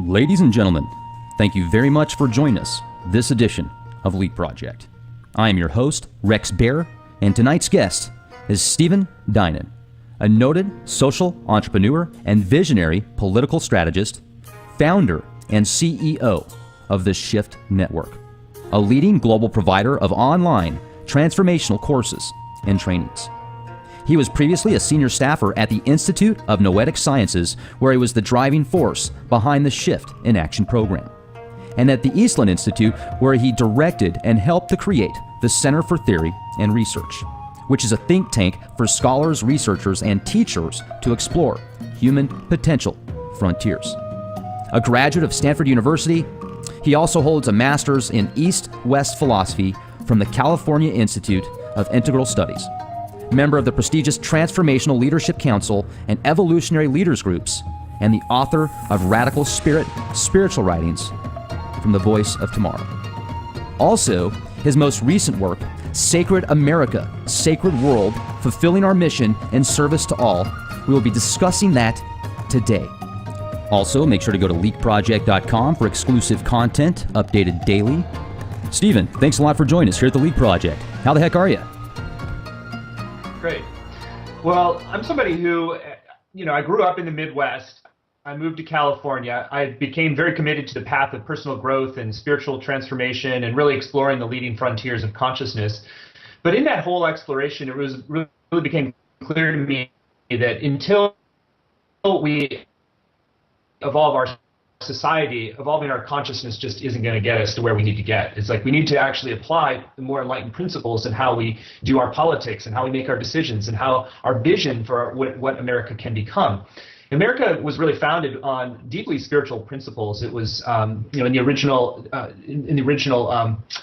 Ladies and gentlemen, thank you very much for joining us this edition of Leap Project. I am your host, Rex Bear, and tonight's guest is Stephen Dinan, a noted social entrepreneur and visionary political strategist, founder and CEO of the Shift Network, a leading global provider of online transformational courses and trainings. He was previously a senior staffer at the Institute of Noetic Sciences, where he was the driving force behind the Shift in Action program, and at the Eastland Institute, where he directed and helped to create the Center for Theory and Research, which is a think tank for scholars, researchers, and teachers to explore human potential frontiers. A graduate of Stanford University, he also holds a master's in East-West philosophy from the California Institute of Integral Studies, member of the prestigious Transformational Leadership Council and Evolutionary Leaders Groups, and the author of Radical Spirit spiritual writings from the Voice of Tomorrow. Also, his most recent work, Sacred America, Sacred World, Fulfilling Our Mission in Service to All. We will be discussing that today. Also, make sure to go to leakproject.com for exclusive content, updated daily. Stephen, thanks a lot for joining us here at the Leak Project. How the heck are you? Great. Well, I'm somebody who, I grew up in the Midwest. I moved to California. I became very committed to the path of personal growth and spiritual transformation and really exploring the leading frontiers of consciousness. But in that whole exploration, it really became clear to me that until we evolve our society, evolving our consciousness just isn't going to get us to where we need to get. It's like we need to actually apply the more enlightened principles in how we do our politics and how we make our decisions and how our vision for what America can become. America was really founded on deeply spiritual principles. It was, in the original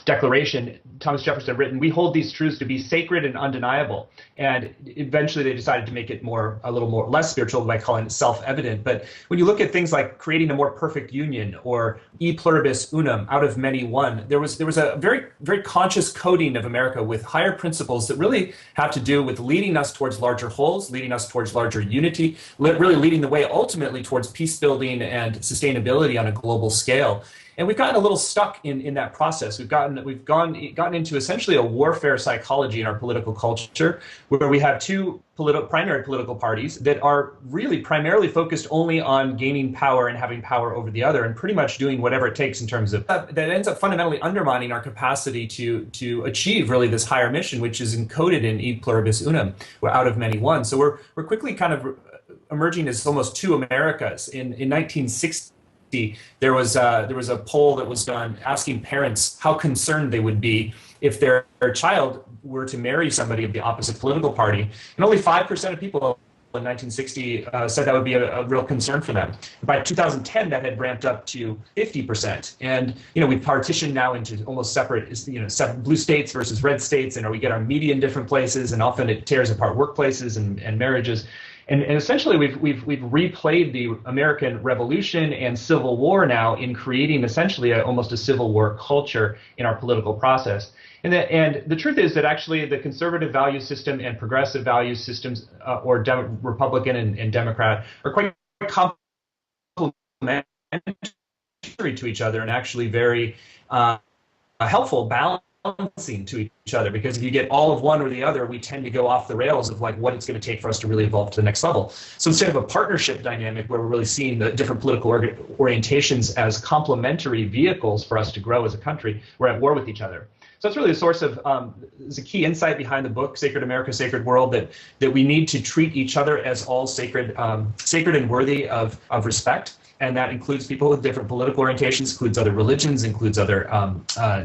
Declaration, Thomas Jefferson had written, "We hold these truths to be sacred and undeniable." And eventually, they decided to make it a little more less spiritual by calling it self-evident. But when you look at things like creating a more perfect union or e pluribus unum, out of many one, there was a very, very conscious coding of America with higher principles that really have to do with leading us towards larger wholes, leading us towards larger unity, really leading the way ultimately towards peace building and sustainability on a global scale. And we've gotten a little stuck in that process. We've gotten into essentially a warfare psychology in our political culture, where we have two primary political parties that are really primarily focused only on gaining power and having power over the other, and pretty much doing whatever it takes in terms of that ends up fundamentally undermining our capacity to achieve really this higher mission, which is encoded in e pluribus unum, out of many one. So we're quickly kind of emerging as almost two Americas. In 1960. There was a poll that was done asking parents how concerned they would be if their child were to marry somebody of the opposite political party, and only 5% of people in 1960 said that would be a real concern for them. By 2010, that had ramped up to 50%, and we've partitioned now into almost separate, blue states versus red states, and we get our media in different places, and often it tears apart workplaces and marriages. And essentially, we've replayed the American Revolution and Civil War now in creating essentially almost a Civil War culture in our political process. And the truth is that actually the conservative value system and progressive value systems, or Republican and Democrat, are quite complementary to each other and actually very helpful, balancing to each other, because if you get all of one or the other, we tend to go off the rails of like what it's going to take for us to really evolve to the next level. So instead of a partnership dynamic where we're really seeing the different political orientations as complementary vehicles for us to grow as a country, we're at war with each other. So that's really a source of, is a key insight behind the book, Sacred America, Sacred World, that we need to treat each other as all sacred and worthy of respect. And that includes people with different political orientations, includes other religions, includes other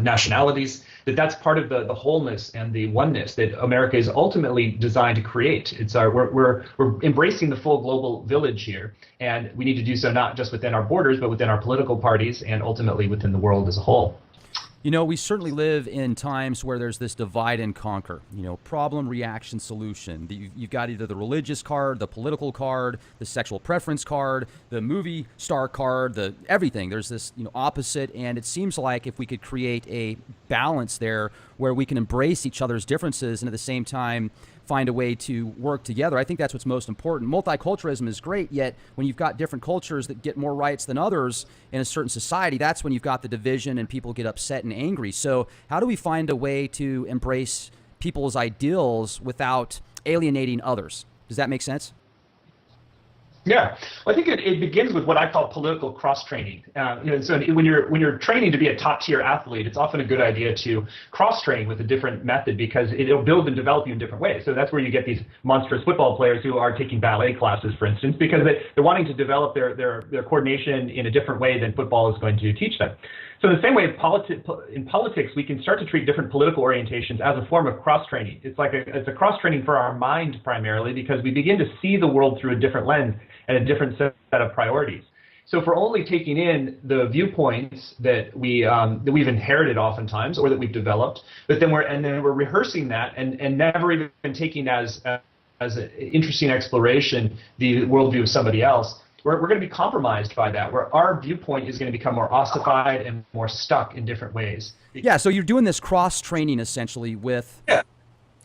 nationalities. That's part of the wholeness and the oneness that America is ultimately designed to create. We're embracing the full global village here, and we need to do so not just within our borders, but within our political parties and ultimately within the world as a whole. We certainly live in times where there's this divide and conquer, problem, reaction, solution. You've got either the religious card, the political card, the sexual preference card, the movie star card, everything. There's this, opposite, and it seems like if we could create a balance there where we can embrace each other's differences and at the same time find a way to work together. I think that's what's most important. Multiculturalism is great, yet when you've got different cultures that get more rights than others in a certain society, that's when you've got the division and people get upset and angry. So how do we find a way to embrace people's ideals without alienating others? Does that make sense? Yeah, well, I think it begins with what I call political cross-training. So when you're training to be a top-tier athlete, it's often a good idea to cross-train with a different method because it'll build and develop you in different ways. So that's where you get these monstrous football players who are taking ballet classes, for instance, because they're wanting to develop their coordination in a different way than football is going to teach them. So in the same way, in politics, we can start to treat different political orientations as a form of cross-training. It's a cross-training for our mind primarily because we begin to see the world through a different lens and a different set of priorities. So if we're only taking in the viewpoints that we've inherited oftentimes or that we've developed, but then we're rehearsing that and never even taking as an interesting exploration the worldview of somebody else, we're going to be compromised by that, where our viewpoint is going to become more ossified and more stuck in different ways. Yeah, so you're doing this cross-training essentially with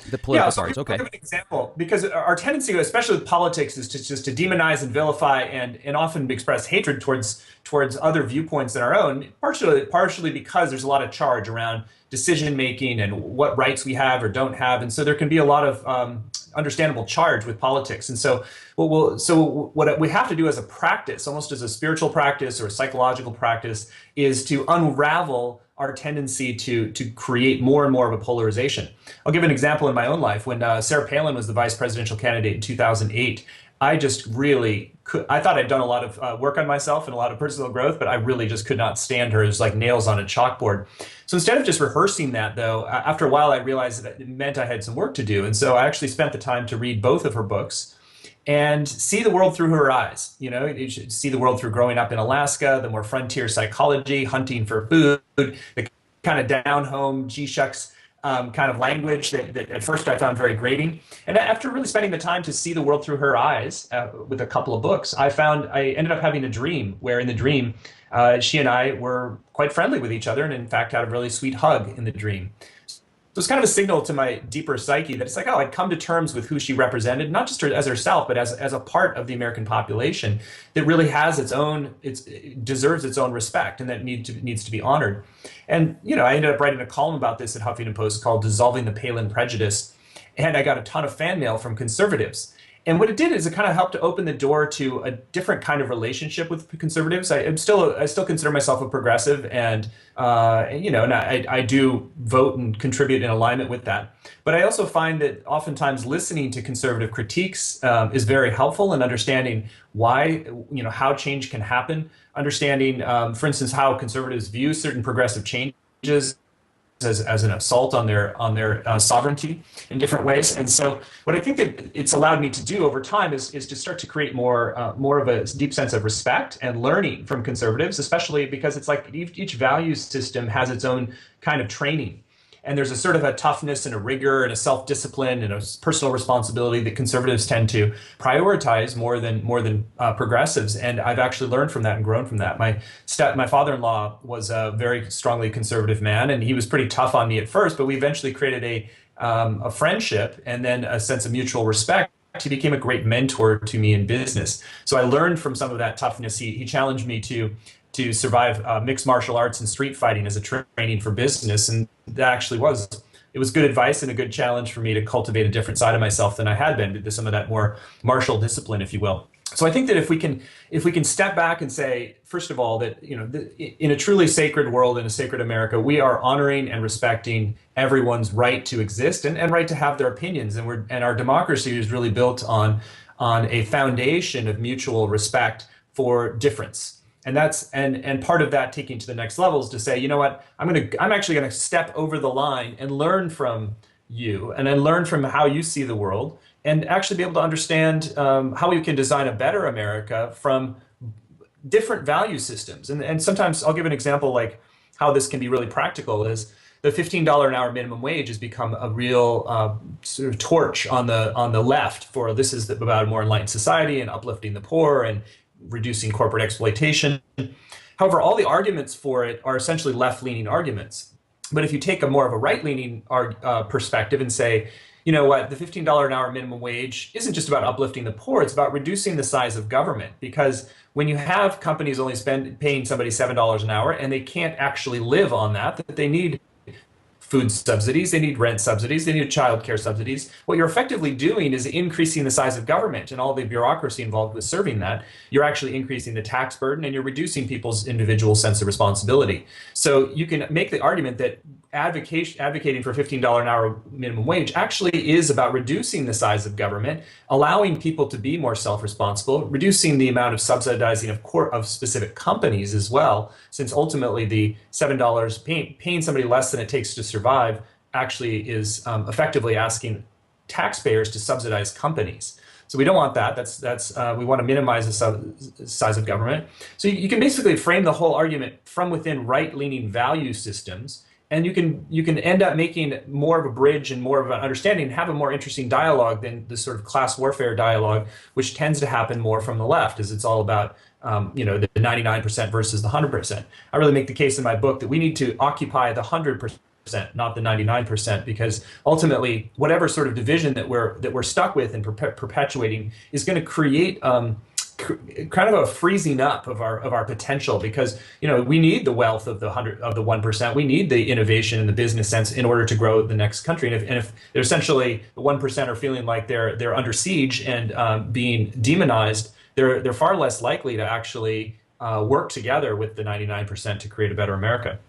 the political parties. Okay. I'll give an example, because our tendency, especially with politics, is to demonize and vilify and often express hatred towards other viewpoints than our own, partially because there's a lot of charge around decision making and what rights we have or don't have, and so there can be a lot of understandable charge with politics. And so what we have to do as a practice, almost as a spiritual practice or a psychological practice, is to unravel our tendency to create more and more of a polarization. I'll give an example in my own life. When Sarah Palin was the vice presidential candidate in 2008, I just really I thought I'd done a lot of work on myself and a lot of personal growth, but I really just could not stand her. It was like nails on a chalkboard. So instead of just rehearsing that, though, after a while I realized that it meant I had some work to do. And so I actually spent the time to read both of her books and see the world through her eyes. You should see the world through growing up in Alaska, the more frontier psychology, hunting for food, the kind of down-home, G-shucks kind of language that at first I found very grating. And after really spending the time to see the world through her eyes with a couple of books, I ended up having a dream where in the dream, she and I were quite friendly with each other and in fact had a really sweet hug in the dream. So it's kind of a signal to my deeper psyche that it's like, I'd come to terms with who she represented, not just as herself, but as a part of the American population that really has it deserves its own respect and that needs to be honored. And, I ended up writing a column about this at Huffington Post called Dissolving the Palin Prejudice. And I got a ton of fan mail from conservatives. And what it did is it kind of helped to open the door to a different kind of relationship with conservatives. I still consider myself a progressive, and I do vote and contribute in alignment with that. But I also find that oftentimes listening to conservative critiques is very helpful in understanding why, how change can happen. Understanding, for instance, how conservatives view certain progressive changes as an assault on their sovereignty in different ways. And so what I think that it's allowed me to do over time is to start to create more of a deep sense of respect and learning from conservatives, especially because it's like each value system has its own kind of training. And there's a sort of a toughness and a rigor and a self-discipline and a personal responsibility that conservatives tend to prioritize more than progressives. And I've actually learned from that and grown from that. My father-in-law was a very strongly conservative man, and he was pretty tough on me at first, but we eventually created a friendship and then a sense of mutual respect. He became a great mentor to me in business. So I learned from some of that toughness. He challenged me to survive mixed martial arts and street fighting as a training for business. And that actually was good advice and a good challenge for me to cultivate a different side of myself than I had been, to some of that more martial discipline, if you will. So I think that if we can step back and say, first of all, that in a truly sacred world, in a sacred America, we are honoring and respecting everyone's right to exist and right to have their opinions. And our democracy is really built on a foundation of mutual respect for difference. And part of that taking to the next level is to say, you know what, I'm actually gonna step over the line and learn from you, and then learn from how you see the world, and actually be able to understand how we can design a better America from different value systems. And sometimes I'll give an example like how this can be really practical is the $15 an hour minimum wage has become a real sort of torch on the left for this is about a more enlightened society and uplifting the poor and reducing corporate exploitation. However, all the arguments for it are essentially left-leaning arguments. But if you take a more of a right-leaning perspective and say, you know what, the $15 an hour minimum wage isn't just about uplifting the poor, it's about reducing the size of government. Because when you have companies only paying somebody $7 an hour and they can't actually live on that they need food subsidies, they need rent subsidies, they need child care subsidies. What you're effectively doing is increasing the size of government and all the bureaucracy involved with serving that. You're actually increasing the tax burden and you're reducing people's individual sense of responsibility. So you can make the argument that advocating for $15 an hour minimum wage actually is about reducing the size of government, allowing people to be more self-responsible, reducing the amount of subsidizing of specific companies as well, since ultimately the $7 paying somebody less than it takes to survive actually is effectively asking taxpayers to subsidize companies. So we don't want that. We want to minimize the size of government. So you can basically frame the whole argument from within right-leaning value systems, and you can end up making more of a bridge and more of an understanding and have a more interesting dialogue than the sort of class warfare dialogue, which tends to happen more from the left, as it's all about the 99% versus the 100%. I really make the case in my book that we need to occupy the 100%, not the 99%, because ultimately whatever sort of division that we're stuck with and perpetuating is going to create kind of a freezing up of our potential, because we need the wealth of the 1%. We need the innovation and the business sense in order to grow the next country. And if they're essentially the 1% are feeling like they're under siege and being demonized, they're far less likely to actually work together with the 99% to create a better America.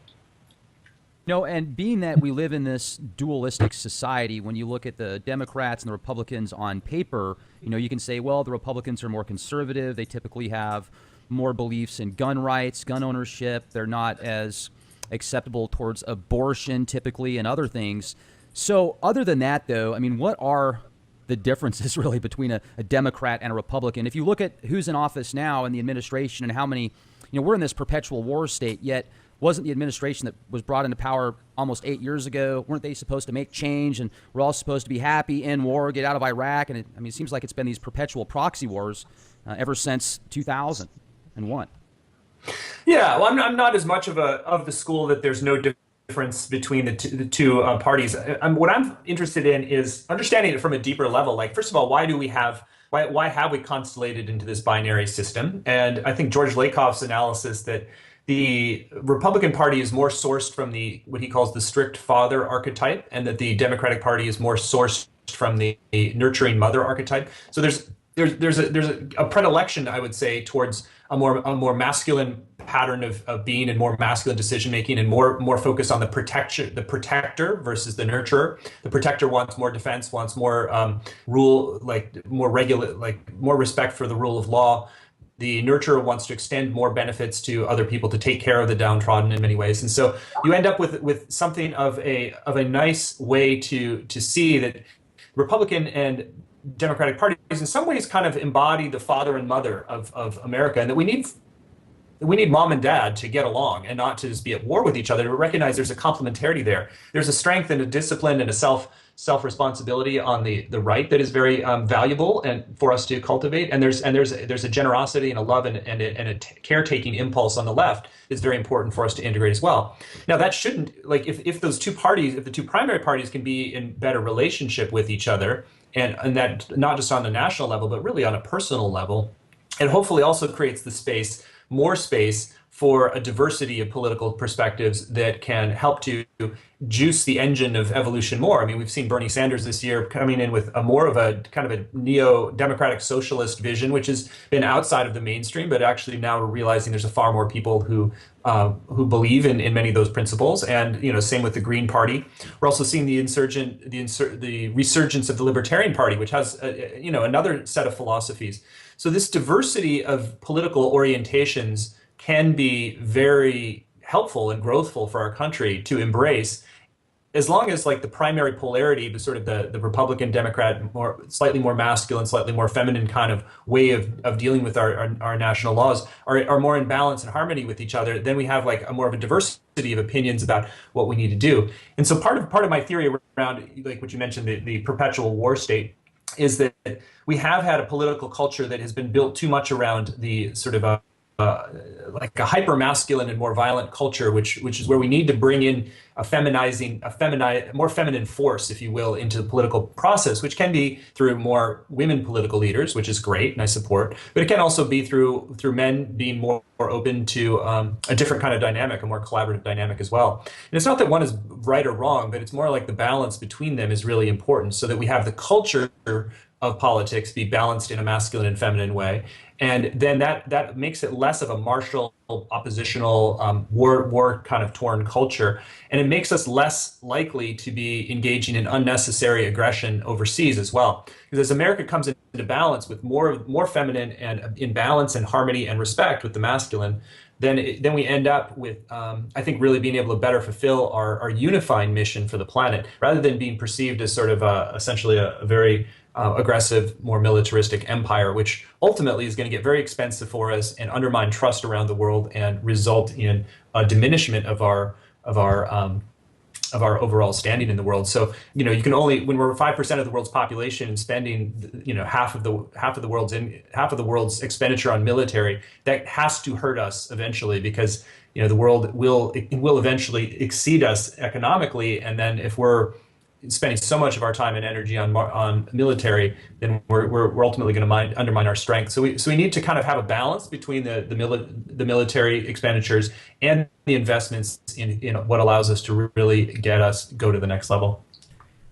No, and being that we live in this dualistic society, when you look at the Democrats and the Republicans on paper, you can say, well, the Republicans are more conservative. They typically have more beliefs in gun rights, gun ownership. They're not as acceptable towards abortion typically and other things. So other than that, though, I mean, what are the differences really between a Democrat and a Republican? If you look at who's in office now in the administration and how many, we're in this perpetual war state, yet wasn't the administration that was brought into power almost 8 years ago, weren't they supposed to make change, and we're all supposed to be happy, in war, get out of Iraq? And it seems like it's been these perpetual proxy wars ever since 2001. Yeah, well, I'm not as much of the school that there's no difference between the two parties. What I'm interested in is understanding it from a deeper level. Like, first of all, why have we constellated into this binary system? And I think George Lakoff's analysis that the Republican Party is more sourced from what he calls the strict father archetype, and that the Democratic Party is more sourced from the nurturing mother archetype. So there's a predilection, I would say, towards a more masculine pattern of being and more masculine decision making, and more focus on the protector versus the nurturer. The protector wants more defense, wants more rule, like more respect for the rule of law. The nurturer wants to extend more benefits to other people, to take care of the downtrodden in many ways. And so you end up with something of a nice way to see that Republican and Democratic parties in some ways kind of embody the father and mother of America, and that we need mom and dad to get along and not to just be at war with each other, to recognize there's a complementarity there. There's a strength and a discipline and a self-responsibility on the right that is very valuable and for us to cultivate. And there's a generosity and a love and a caretaking impulse on the left is very important for us to integrate as well. Now that shouldn't, like, if the two primary parties can be in better relationship with each other, and that not just on the national level, but really on a personal level, it hopefully also creates the more space for a diversity of political perspectives that can help to juice the engine of evolution more. I mean, we've seen Bernie Sanders this year coming in with more of a kind of a neo-democratic socialist vision, which has been outside of the mainstream, but actually now we're realizing there's a far more people who believe in many of those principles. And same with the Green Party. We're also seeing the resurgence of the Libertarian Party, which has another set of philosophies. So this diversity of political orientations can be very helpful and growthful for our country to embrace, as long as, like, the primary polarity, the sort of the Republican Democrat, slightly more masculine, slightly more feminine kind of way of dealing with our national laws are more in balance and harmony with each other, then we have like a more of a diversity of opinions about what we need to do. And so part of my theory around, like what you mentioned, the perpetual war state, is that we have had a political culture that has been built too much around the sort of like a hyper masculine and more violent culture, which is where we need to bring in more feminine force, if you will, into the political process, which can be through more women political leaders, which is great and I support, but it can also be through men being more open to a different kind of dynamic, a more collaborative dynamic as well. And it's not that one is right or wrong, but it's more like the balance between them is really important, so that we have the culture of politics be balanced in a masculine and feminine way. And then that makes it less of a martial, oppositional, war kind of torn culture. And it makes us less likely to be engaging in unnecessary aggression overseas as well. Because as America comes into balance with more feminine and in balance and harmony and respect with the masculine, then we end up with, I think, really being able to better fulfill our unifying mission for the planet, rather than being perceived as sort of essentially a very aggressive, more militaristic empire, which ultimately is going to get very expensive for us and undermine trust around the world and result in a diminishment of our overall standing in the world. So, you can only, when we're 5% of the world's population and spending, half of the world's expenditure on military, that has to hurt us eventually, because the world will eventually exceed us economically, and then if we're spending so much of our time and energy on military, then we're ultimately going to undermine our strength. So we need to kind of have a balance between the military expenditures and the investments in what allows us to really go to the next level.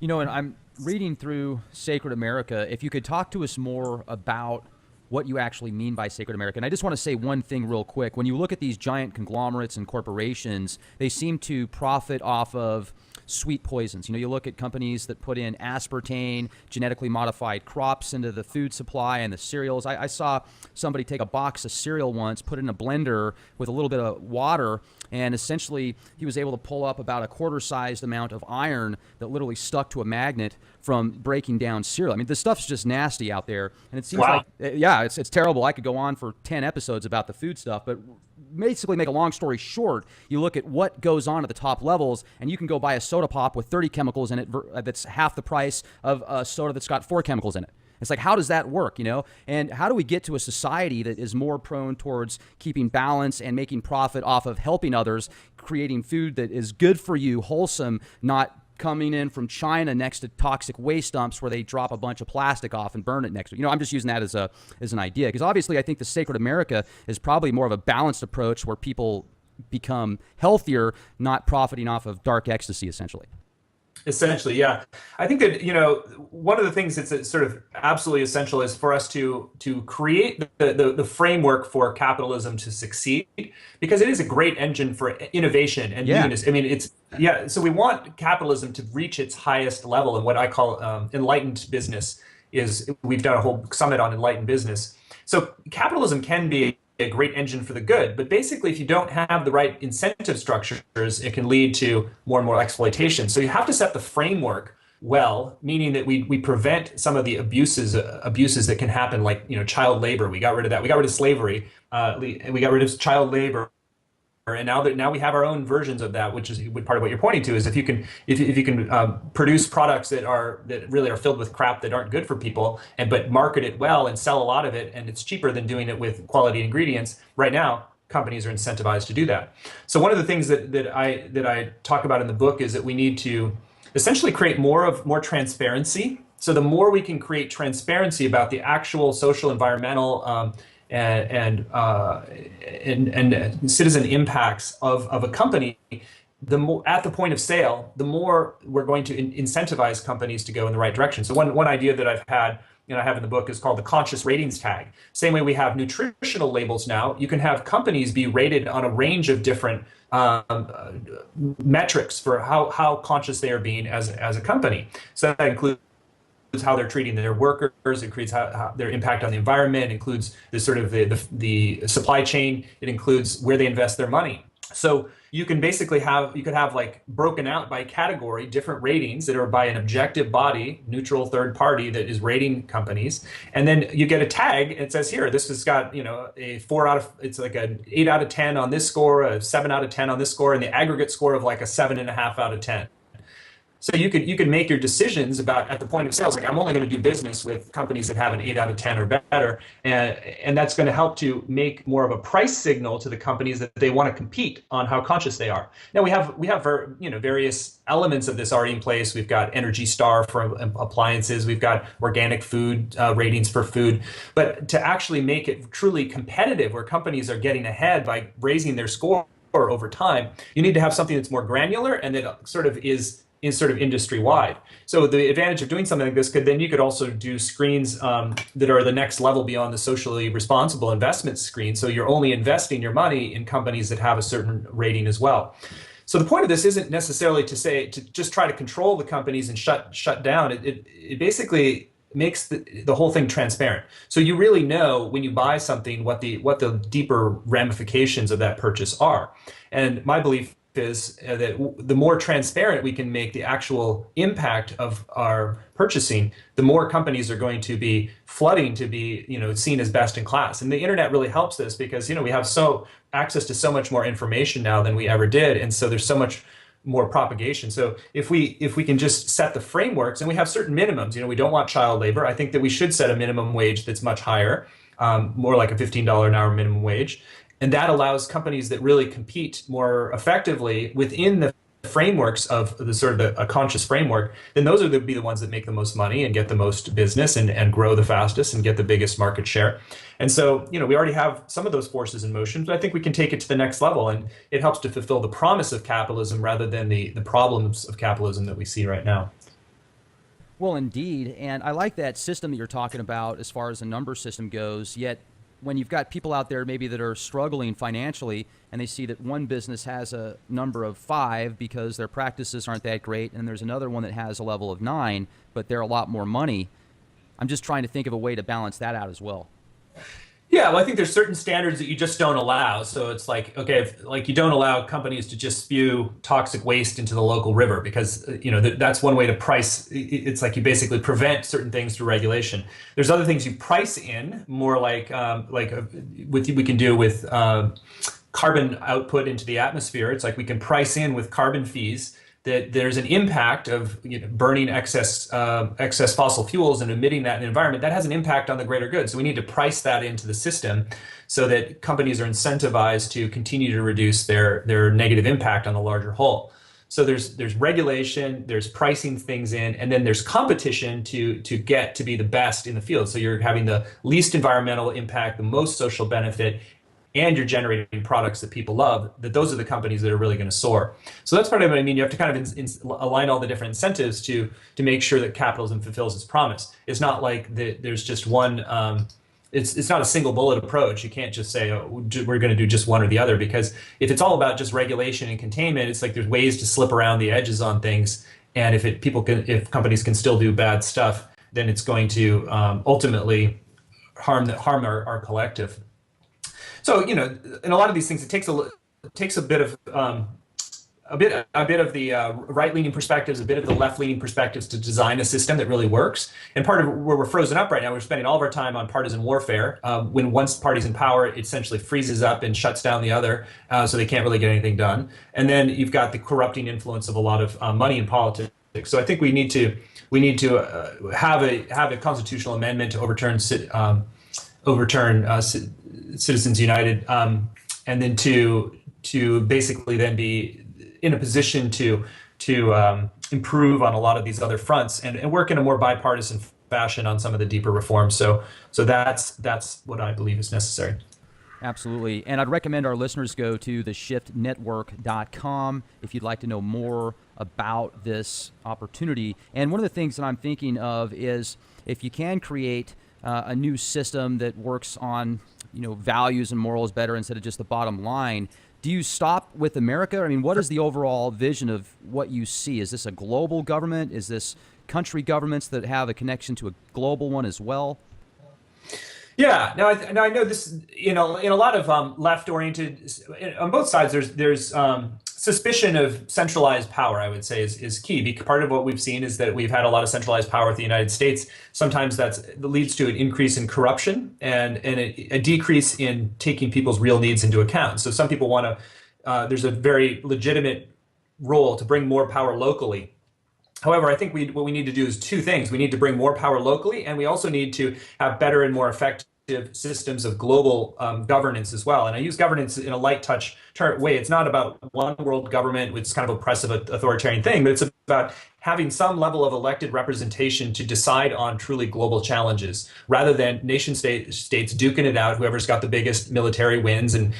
And I'm reading through Sacred America. If you could talk to us more about what you actually mean by Sacred America. And I just want to say one thing real quick. When you look at these giant conglomerates and corporations, they seem to profit off of sweet poisons. You look at companies that put in aspartame, genetically modified crops into the food supply and the cereals. I saw somebody take a box of cereal once, put it in a blender with a little bit of water, and essentially he was able to pull up about a quarter-sized amount of iron that literally stuck to a magnet from breaking down cereal. I mean, this stuff's just nasty out there, and it seems like, it's terrible. I could go on for 10 episodes about the food stuff, but basically, make a long story short, you look at what goes on at the top levels, and you can go buy a soda pop with 30 chemicals in it that's half the price of a soda that's got 4 chemicals in it. It's like, how does that work, And how do we get to a society that is more prone towards keeping balance and making profit off of helping others, creating food that is good for you, wholesome, not coming in from China next to toxic waste dumps where they drop a bunch of plastic off and burn it next to it. I'm just using that as an idea, because obviously I think the Sacred America is probably more of a balanced approach where people become healthier, not profiting off of dark ecstasy, essentially. Essentially, yeah. I think that, one of the things that's sort of absolutely essential is for us to create the framework for capitalism to succeed, because it is a great engine for innovation and newness. I mean, so we want capitalism to reach its highest level, and what I call enlightened business is, we've done a whole summit on enlightened business. So capitalism can be a great engine for the good, but basically if you don't have the right incentive structures, it can lead to more and more exploitation. So you have to set the framework well, meaning that we prevent some of the abuses that can happen, like child labor. We got rid of that. We got rid of slavery. We got rid of child labor. And now we have our own versions of that, which is part of what you're pointing to, is if you can produce products that really are filled with crap that aren't good for people, but market it well and sell a lot of it, and it's cheaper than doing it with quality ingredients. Right now, companies are incentivized to do that. So one of the things that I talk about in the book is that we need to essentially create more transparency. So the more we can create transparency about the actual social, environmental, and citizen impacts of a company, the more at the point of sale, the more we're going to incentivize companies to go in the right direction. So one idea that I've had, I have in the book, is called the conscious ratings tag. Same way we have nutritional labels now, you can have companies be rated on a range of different metrics for how conscious they are being as a company. So that includes how they're treating their workers, it includes how their impact on the environment, it includes the sort of the supply chain, it includes where they invest their money. So you can basically have like broken out by category different ratings that are by an objective body, neutral third party that is rating companies, and then you get a tag. It says here, this has got it's like an 8 out of 10 on this score, a 7 out of 10 on this score, and the aggregate score of like a 7.5 out of 10. So you could make your decisions about at the point of sales, like I'm only going to do business with companies that have an 8 out of 10 or better, and that's going to help to make more of a price signal to the companies that they want to compete on how conscious they are. Now we have various elements of this already in place. We've got Energy Star for appliances, we've got organic food ratings for food, but to actually make it truly competitive, where companies are getting ahead by raising their score over time, you need to have something that's more granular and that sort of is sort of industry wide. So the advantage of doing something like this you could also do screens that are the next level beyond the socially responsible investment screen. So you're only investing your money in companies that have a certain rating as well. So the point of this isn't necessarily to just try to control the companies and shut down. It basically makes the whole thing transparent. So you really know when you buy something what the deeper ramifications of that purchase are. And my belief is that the more transparent we can make the actual impact of our purchasing, the more companies are going to be flooding to be seen as best in class. And the internet really helps this because we have access to so much more information now than we ever did, and so there's so much more propagation. So if we can just set the frameworks, and we have certain minimums, we don't want child labor. I think that we should set a minimum wage that's much higher, more like a $15 an hour minimum wage. And that allows companies that really compete more effectively within the frameworks of the sort of a conscious framework, then those are be the ones that make the most money and get the most business and grow the fastest and get the biggest market share. And so, we already have some of those forces in motion, but I think we can take it to the next level, and it helps to fulfill the promise of capitalism rather than the problems of capitalism that we see right now. Well, indeed. And I like that system that you're talking about as far as the number system goes, yet when you've got people out there maybe that are struggling financially and they see that one business has a number of 5 because their practices aren't that great, and there's another one that has a level of 9, but they're a lot more money, I'm just trying to think of a way to balance that out as well. Yeah, well, I think there's certain standards that you just don't allow. So it's like, okay, like you don't allow companies to just spew toxic waste into the local river because, that's one way to price. It's like you basically prevent certain things through regulation. There's other things you price in, more like we can do with carbon output into the atmosphere. It's like we can price in with carbon fees that there's an impact of burning excess fossil fuels and emitting that in the environment. That has an impact on the greater good. So we need to price that into the system so that companies are incentivized to continue to reduce their negative impact on the larger whole. So there's regulation, there's pricing things in, and then there's competition to get to be the best in the field. So you're having the least environmental impact, the most social benefit, and you're generating products that people love, that those are the companies that are really going to soar. So that's part of what I mean. You have to kind of align all the different incentives to make sure that capitalism fulfills its promise. It's not like there's just one, it's not a single bullet approach. You can't just say, oh, we're going to do just one or the other, because if it's all about just regulation and containment, it's like there's ways to slip around the edges on things. And if companies can still do bad stuff, then it's going to ultimately harm our collective. So, in a lot of these things, it takes a bit of the right-leaning perspectives, a bit of the left-leaning perspectives to design a system that really works. And part of where we're frozen up right now, we're spending all of our time on partisan warfare. When one party's in power, it essentially freezes up and shuts down the other, so they can't really get anything done. And then you've got the corrupting influence of a lot of money in politics. So I think we need to have a constitutional amendment to overturn Citizens United, and then to basically then be in a position to improve on a lot of these other fronts and work in a more bipartisan fashion on some of the deeper reforms. So that's what I believe is necessary. Absolutely. And I'd recommend our listeners go to theshiftnetwork.com if you'd like to know more about this opportunity. And one of the things that I'm thinking of is if you can create a new system that works on values and morals better instead of just the bottom line, do you stop with America? I mean, what is the overall vision of what you see? Is this a global government? Is this country governments that have a connection to a global one as well? Yeah, now I know this. In a lot of left-oriented, on both sides, there's suspicion of centralized power. I would say is key. Because part of what we've seen is that we've had a lot of centralized power with the United States. Sometimes that leads to an increase in corruption and a decrease in taking people's real needs into account. So some people want to. There's a very legitimate role to bring more power locally. However, I think what we need to do is two things. We need to bring more power locally, and we also need to have better and more effective systems of global governance as well. And I use governance in a light touch way. It's not about one world government, which is kind of oppressive, authoritarian thing, but it's about having some level of elected representation to decide on truly global challenges rather than states duking it out. Whoever's got the biggest military wins, and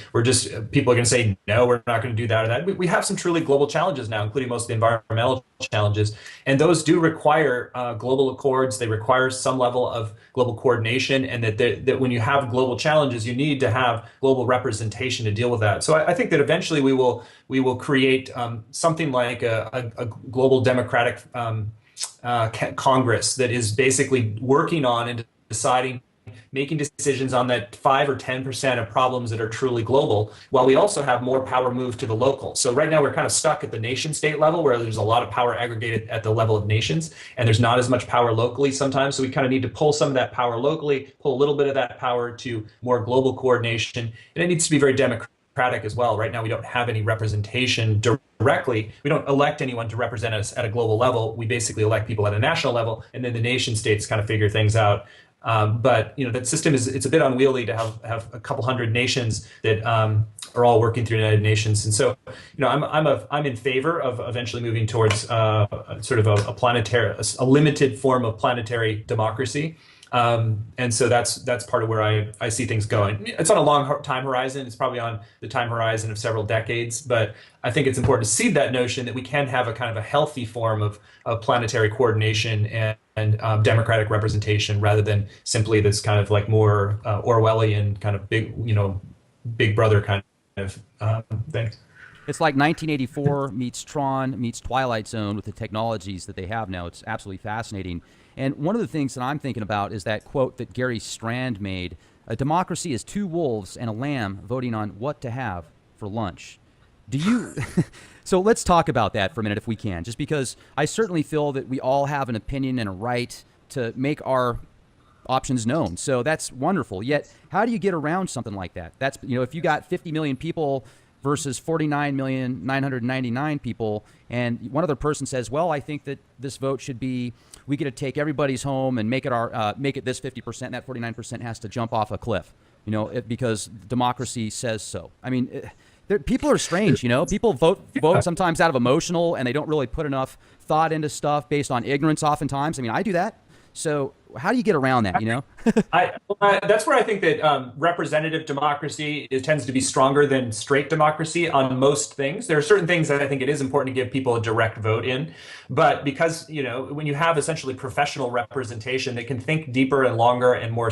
people are going to say, no, we're not going to do that or that. We have some truly global challenges now, including most of the environmental challenges. And those do require global accords. They require some level of global coordination, and that when you have global challenges, you need to have global representation to deal with that. So I think that eventually we will create something like a global democratic Congress that is basically working on and deciding, making decisions on that 5 or 10% of problems that are truly global, while we also have more power moved to the local. So right now we're kind of stuck at the nation state level, where there's a lot of power aggregated at the level of nations, and there's not as much power locally sometimes. So we kind of need to pull some of that power locally, pull a little bit of that power to more global coordination, and it needs to be very democratic as well. Right now, we don't have any representation directly. We don't elect anyone to represent us at a global level. We basically elect people at a national level, and then the nation states kind of figure things out. But that system it's a bit unwieldy to have a couple hundred nations that are all working through the United Nations. And so, I'm in favor of eventually moving towards sort of a limited form of planetary democracy. And so that's part of where I see things going. It's on a long time horizon. It's probably on the time horizon of several decades, but I think it's important to see that notion that we can have a kind of a healthy form of planetary coordination and democratic representation, rather than simply this kind of like more Orwellian kind of big brother kind of thing. It's like 1984 meets Tron meets Twilight Zone with the technologies that they have now. It's absolutely fascinating. And one of the things that I'm thinking about is that quote that Gary Strand made: "A democracy is two wolves and a lamb voting on what to have for lunch." Do you? So let's talk about that for a minute if we can, just because I certainly feel that we all have an opinion and a right to make our options known. So that's wonderful. Yet, how do you get around something like that? That's, if you got 50 million people versus 49,999 people, and one other person says, well, I think that this vote should be, we get to take everybody's home and make it this 50%, and that 49% has to jump off a cliff, because democracy says so. I mean, people are strange, people vote sometimes out of emotional, and they don't really put enough thought into stuff based on ignorance oftentimes. I mean, I do that. So how do you get around that, That's where I think that representative democracy tends to be stronger than straight democracy on most things. There are certain things that I think it is important to give people a direct vote in. But because, when you have essentially professional representation that can think deeper and longer and more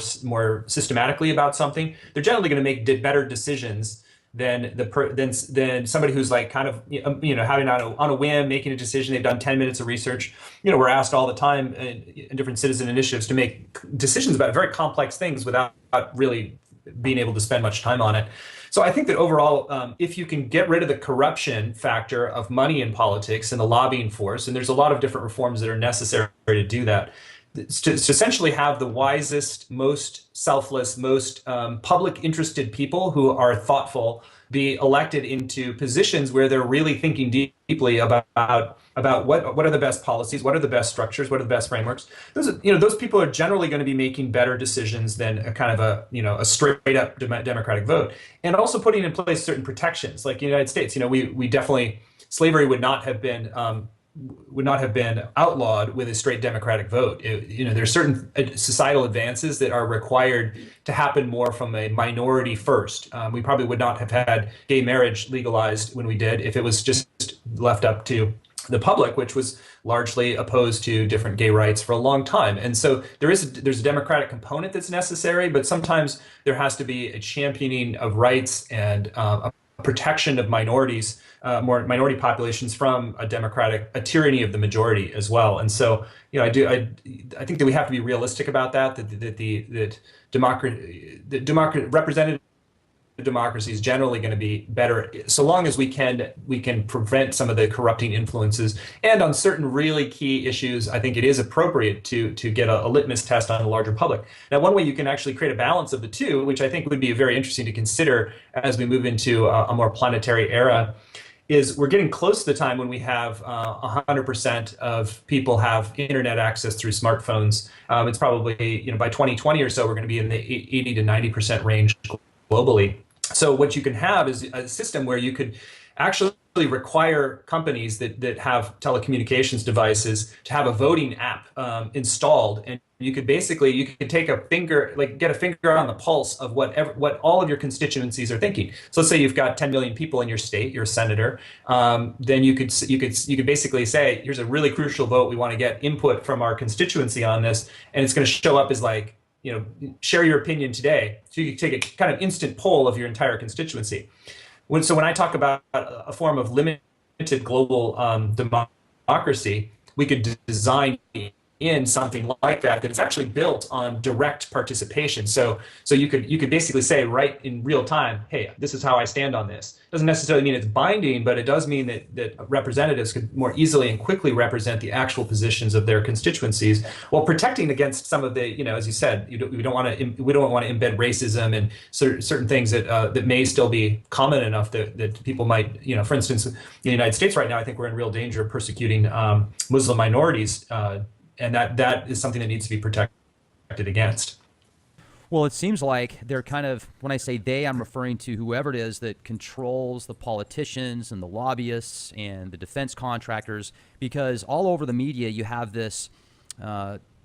systematically about something, they're generally going to make better decisions than somebody who's like kind of having on a whim making a decision. They've done 10 minutes of research. We're asked all the time in different citizen initiatives to make decisions about very complex things without really being able to spend much time on it. So I think that overall, if you can get rid of the corruption factor of money in politics and the lobbying force, and there's a lot of different reforms that are necessary to do that, to essentially have the wisest, most selfless, most public interested people who are thoughtful be elected into positions where they're really thinking deeply about what are the best policies, what are the best structures, what are the best frameworks. Those people are generally going to be making better decisions than a kind of a straight up democratic vote, and also putting in place certain protections. Like the United States, we definitely, slavery would not have been outlawed with a straight democratic vote. There's certain societal advances that are required to happen more from a minority first. We probably would not have had gay marriage legalized when we did if it was just left up to the public, which was largely opposed to different gay rights for a long time. And so there's a democratic component that's necessary, but sometimes there has to be a championing of rights and a protection of minorities, minority populations from a tyranny of the majority as well. And so, I think that we have to be realistic about that. That representative democracy is generally going to be better so long as we can prevent some of the corrupting influences. And on certain really key issues, I think it is appropriate to get a litmus test on the larger public. Now, one way you can actually create a balance of the two, which I think would be very interesting to consider as we move into a more planetary era, is we're getting close to the time when we have 100% of people have internet access through smartphones. It's probably, by 2020 or so, we're going to be in the 80 to 90% range globally. So what you can have is a system where you could actually require companies that have telecommunications devices to have a voting app installed, and you could take a finger, get a finger on the pulse of what all of your constituencies are thinking. So let's say you've got 10 million people in your state, you're a senator, then you could basically say, here's a really crucial vote. We want to get input from our constituency on this, and it's going to show up as share your opinion today. So you can take a kind of instant poll of your entire constituency. So when I talk about a form of limited global democracy, we could design in something like that is actually built on direct participation. So you could basically say right in real time, hey, this is how I stand on this. Doesn't necessarily mean it's binding, but it does mean that representatives could more easily and quickly represent the actual positions of their constituencies, while protecting against some of the, as you said, we don't want to embed racism and certain things that may still be common enough that people might, for instance, in the United States right now, I think we're in real danger of persecuting Muslim minorities. And that is something that needs to be protected against. Well, it seems like they're kind of, when I say they, I'm referring to whoever it is that controls the politicians and the lobbyists and the defense contractors, because all over the media you have this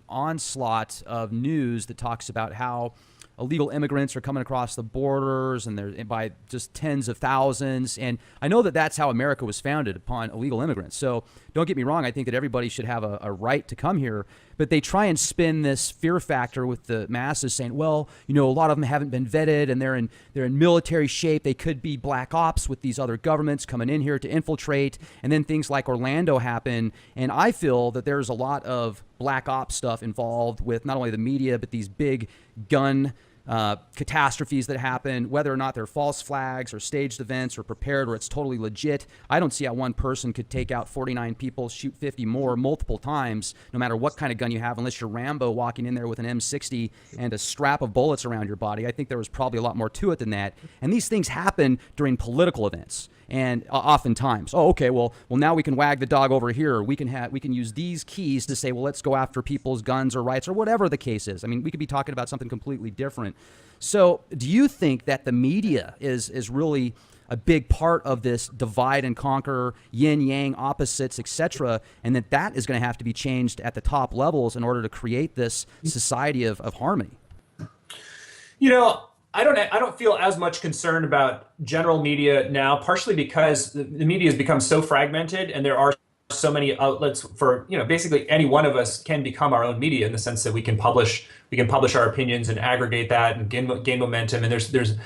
onslaught of news that talks about how illegal immigrants are coming across the borders, and they're by just tens of thousands. And I know that that's how America was founded, upon illegal immigrants. So don't get me wrong. I think that everybody should have a right to come here, but they try and spin this fear factor with the masses, saying, well, a lot of them haven't been vetted, and they're in military shape. They could be black ops with these other governments coming in here to infiltrate. And then things like Orlando happen. And I feel that there's a lot of black ops stuff involved with not only the media, but these big gun catastrophes that happen, whether or not they're false flags or staged events or prepared or it's totally legit. I don't see how one person could take out 49 people, shoot 50 more multiple times, no matter what kind of gun you have, unless you're Rambo walking in there with an M60 and a strap of bullets around your body. I think there was probably a lot more to it than that. And these things happen during political events. And oftentimes, well, now we can wag the dog over here. We can use these keys to say, well, let's go after people's guns or rights or whatever the case is. I mean, we could be talking about something completely different. So do you think that the media is really a big part of this divide and conquer, yin yang, opposites, etc., and that is going to have to be changed at the top levels in order to create this society of harmony? I don't feel as much concern about general media now, partially because the media has become so fragmented, and there are so many outlets for, basically any one of us can become our own media, in the sense that we can publish our opinions and aggregate that and gain momentum. And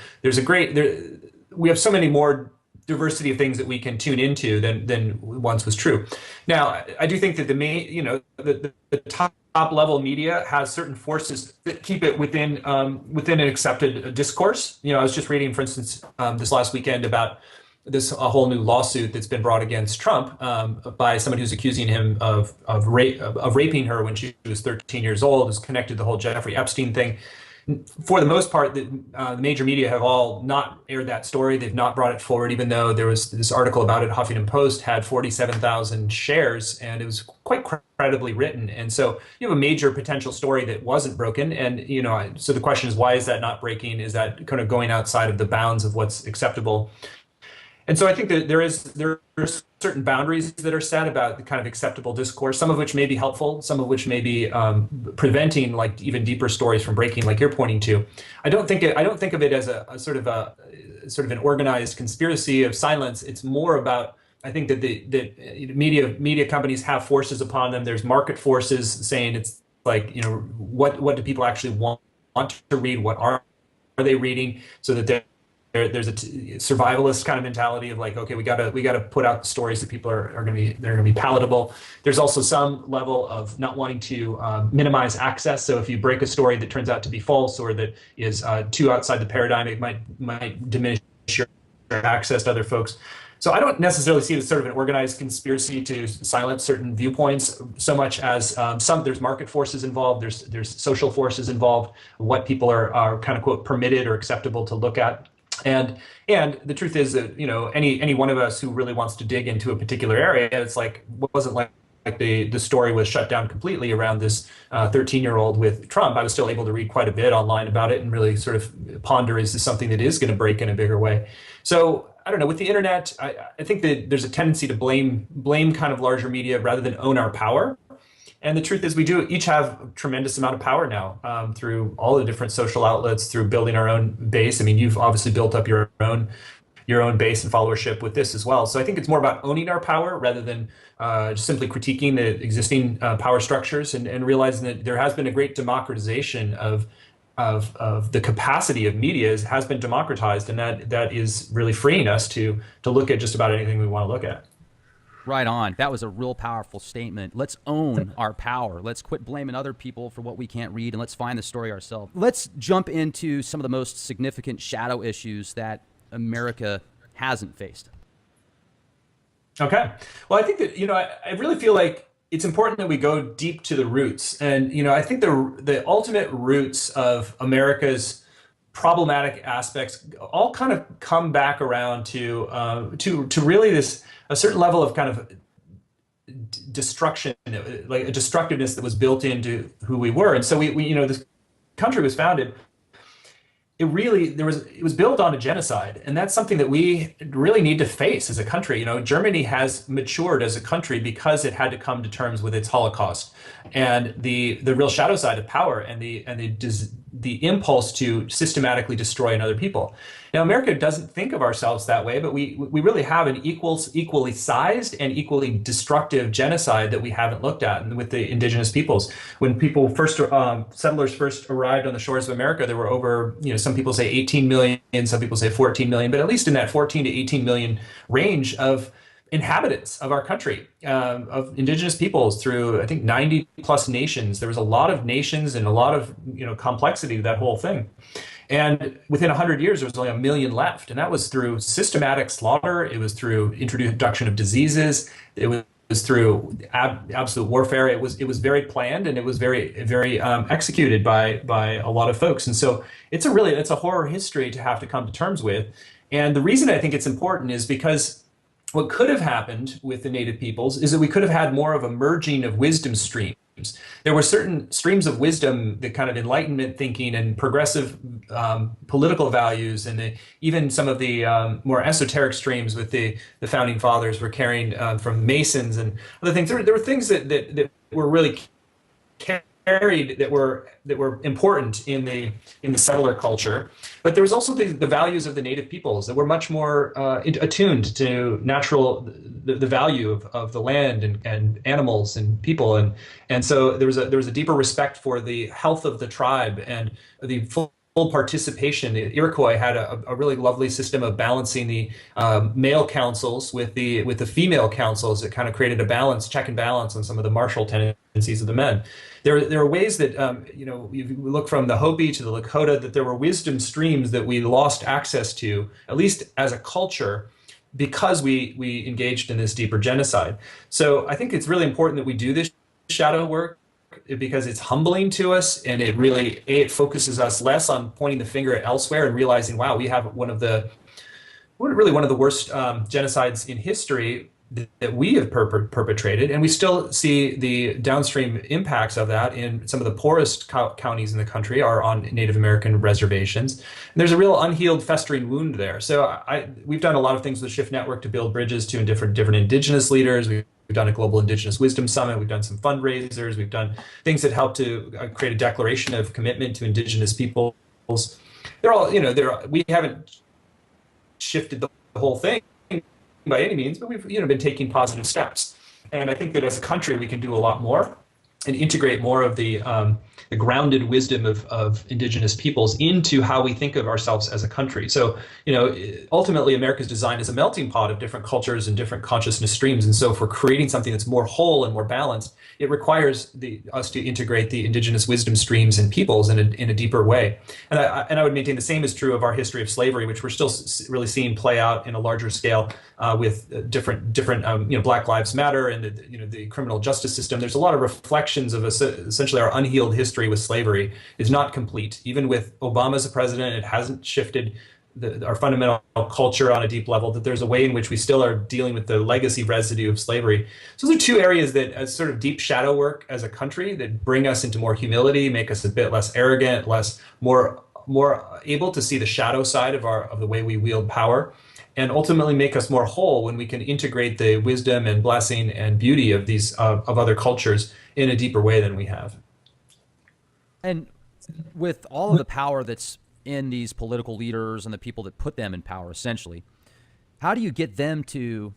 we have so many more diversity of things that we can tune into than once was true. Now, I do think that the top level media has certain forces that keep it within an accepted discourse. I was just reading, for instance, this last weekend about a whole new lawsuit that's been brought against Trump by somebody who's accusing him of raping her when she was 13 years old. Is connected to the whole Jeffrey Epstein thing. For the most part, the major media have all not aired that story. They've not brought it forward, even though there was this article about it. Huffington Post had 47,000 shares, and it was quite credibly written. And so you have a major potential story that wasn't broken. And, so the question is, why is that not breaking? Is that kind of going outside of the bounds of what's acceptable? And so I think that there's certain boundaries that are set about the kind of acceptable discourse, some of which may be helpful, some of which may be preventing even deeper stories from breaking, like you're pointing to. I don't think of it as a sort of an organized conspiracy of silence. It's more about, I think that the media companies have forces upon them. There's market forces saying, it's like, what do people actually want to read? What are they reading? So that there's a survivalist kind of mentality of like, okay, we gotta put out stories that people are going to be palatable. There's also some level of not wanting to minimize access. So if you break a story that turns out to be false or that is too outside the paradigm, it might diminish your access to other folks. So I don't necessarily see it as sort of an organized conspiracy to silence certain viewpoints, so much as there's market forces involved, there's social forces involved, what people are kind of quote permitted or acceptable to look at. And the truth is that, any one of us who really wants to dig into a particular area, it's like, wasn't like the story was shut down completely around this 13-year-old with Trump. I was still able to read quite a bit online about it and really sort of ponder, is this something that is going to break in a bigger way? So I don't know, with the internet, I think that there's a tendency to blame kind of larger media rather than own our power. And the truth is, we do each have a tremendous amount of power now, through all the different social outlets, through building our own base. I mean, you've obviously built up your own base and followership with this as well. So I think it's more about owning our power rather than just simply critiquing the existing power structures, and realizing that there has been a great democratization of the capacity of media has been democratized, and that is really freeing us to look at just about anything we want to look at. Right on. That was a real powerful statement. Let's own our power. Let's quit blaming other people for what we can't read, and let's find the story ourselves. Let's jump into some of the most significant shadow issues that America hasn't faced. Okay. Well, I think that, I really feel like it's important that we go deep to the roots. And, I think the ultimate roots of America's problematic aspects all kind of come back around to really a certain level of kind of destruction, like a destructiveness that was built into who we were. And so we this country was founded. It was built on a genocide, and that's something that we really need to face as a country. Germany has matured as a country because it had to come to terms with its Holocaust and the real shadow side of power and the impulse to systematically destroy another people. Now, America doesn't think of ourselves that way, but we really have an equally sized and equally destructive genocide that we haven't looked at. And with the indigenous peoples, when settlers first arrived on the shores of America, there were over, some people say 18 million, some people say 14 million, but at least in that 14 to 18 million range of inhabitants of our country, of indigenous peoples, through, I think, 90 plus nations. There was a lot of nations and a lot of, complexity to that whole thing. And within 100 years, there was only 1 million left. And that was through systematic slaughter. It was through introduction of diseases. It was through absolute warfare. It was very planned, and it was very executed by a lot of folks. And so it's a horror history to have to come to terms with. And the reason I think it's important is because what could have happened with the native peoples is that we could have had more of a merging of wisdom streams. There were certain streams of wisdom, the kind of Enlightenment thinking and progressive political values, and even some of the more esoteric streams with the founding fathers were carrying from Masons and other things. There were things that were really carried that were important in the settler culture, but there was also the values of the native peoples that were much more attuned to the value of the land and animals and people, and so there was a deeper respect for the health of the tribe and the full participation. The Iroquois had a really lovely system of balancing the male councils with the female councils. It kind of created a check and balance on some of the martial tendencies of the men. There are ways that, if you look from the Hopi to the Lakota, that there were wisdom streams that we lost access to, at least as a culture, because we engaged in this deeper genocide. So I think it's really important that we do this shadow work, because it's humbling to us, and it focuses us less on pointing the finger at elsewhere and realizing, wow, we have one of the worst genocides in history that we have perpetrated, and we still see the downstream impacts of that in some of the poorest counties in the country are on Native American reservations. And there's a real unhealed, festering wound there. So we've done a lot of things with the Shift Network to build bridges to different indigenous leaders. We've done a Global Indigenous Wisdom Summit. We've done some fundraisers. We've done things that help to create a declaration of commitment to indigenous peoples. They're all, we haven't shifted the whole thing by any means, but we've been taking positive steps. And I think that as a country, we can do a lot more and integrate more of the grounded wisdom of indigenous peoples into how we think of ourselves as a country. So, ultimately, America's designed as a melting pot of different cultures and different consciousness streams. And so if we're creating something that's more whole and more balanced, it requires us to integrate the indigenous wisdom streams and peoples in a deeper way. And I would maintain the same is true of our history of slavery, which we're still really seeing play out in a larger scale with different Black Lives Matter and the criminal justice system. There's a lot of reflections of essentially our unhealed history with slavery is not complete. Even with Obama as a president, it hasn't shifted our fundamental culture on a deep level, that there's a way in which we still are dealing with the legacy residue of slavery. So those are two areas that, as sort of deep shadow work as a country, that bring us into more humility, make us a bit less arrogant, more able to see the shadow side of the way we wield power, and ultimately make us more whole when we can integrate the wisdom and blessing and beauty of these of other cultures in a deeper way than we have. And with all of the power that's in these political leaders and the people that put them in power, essentially, how do you get them to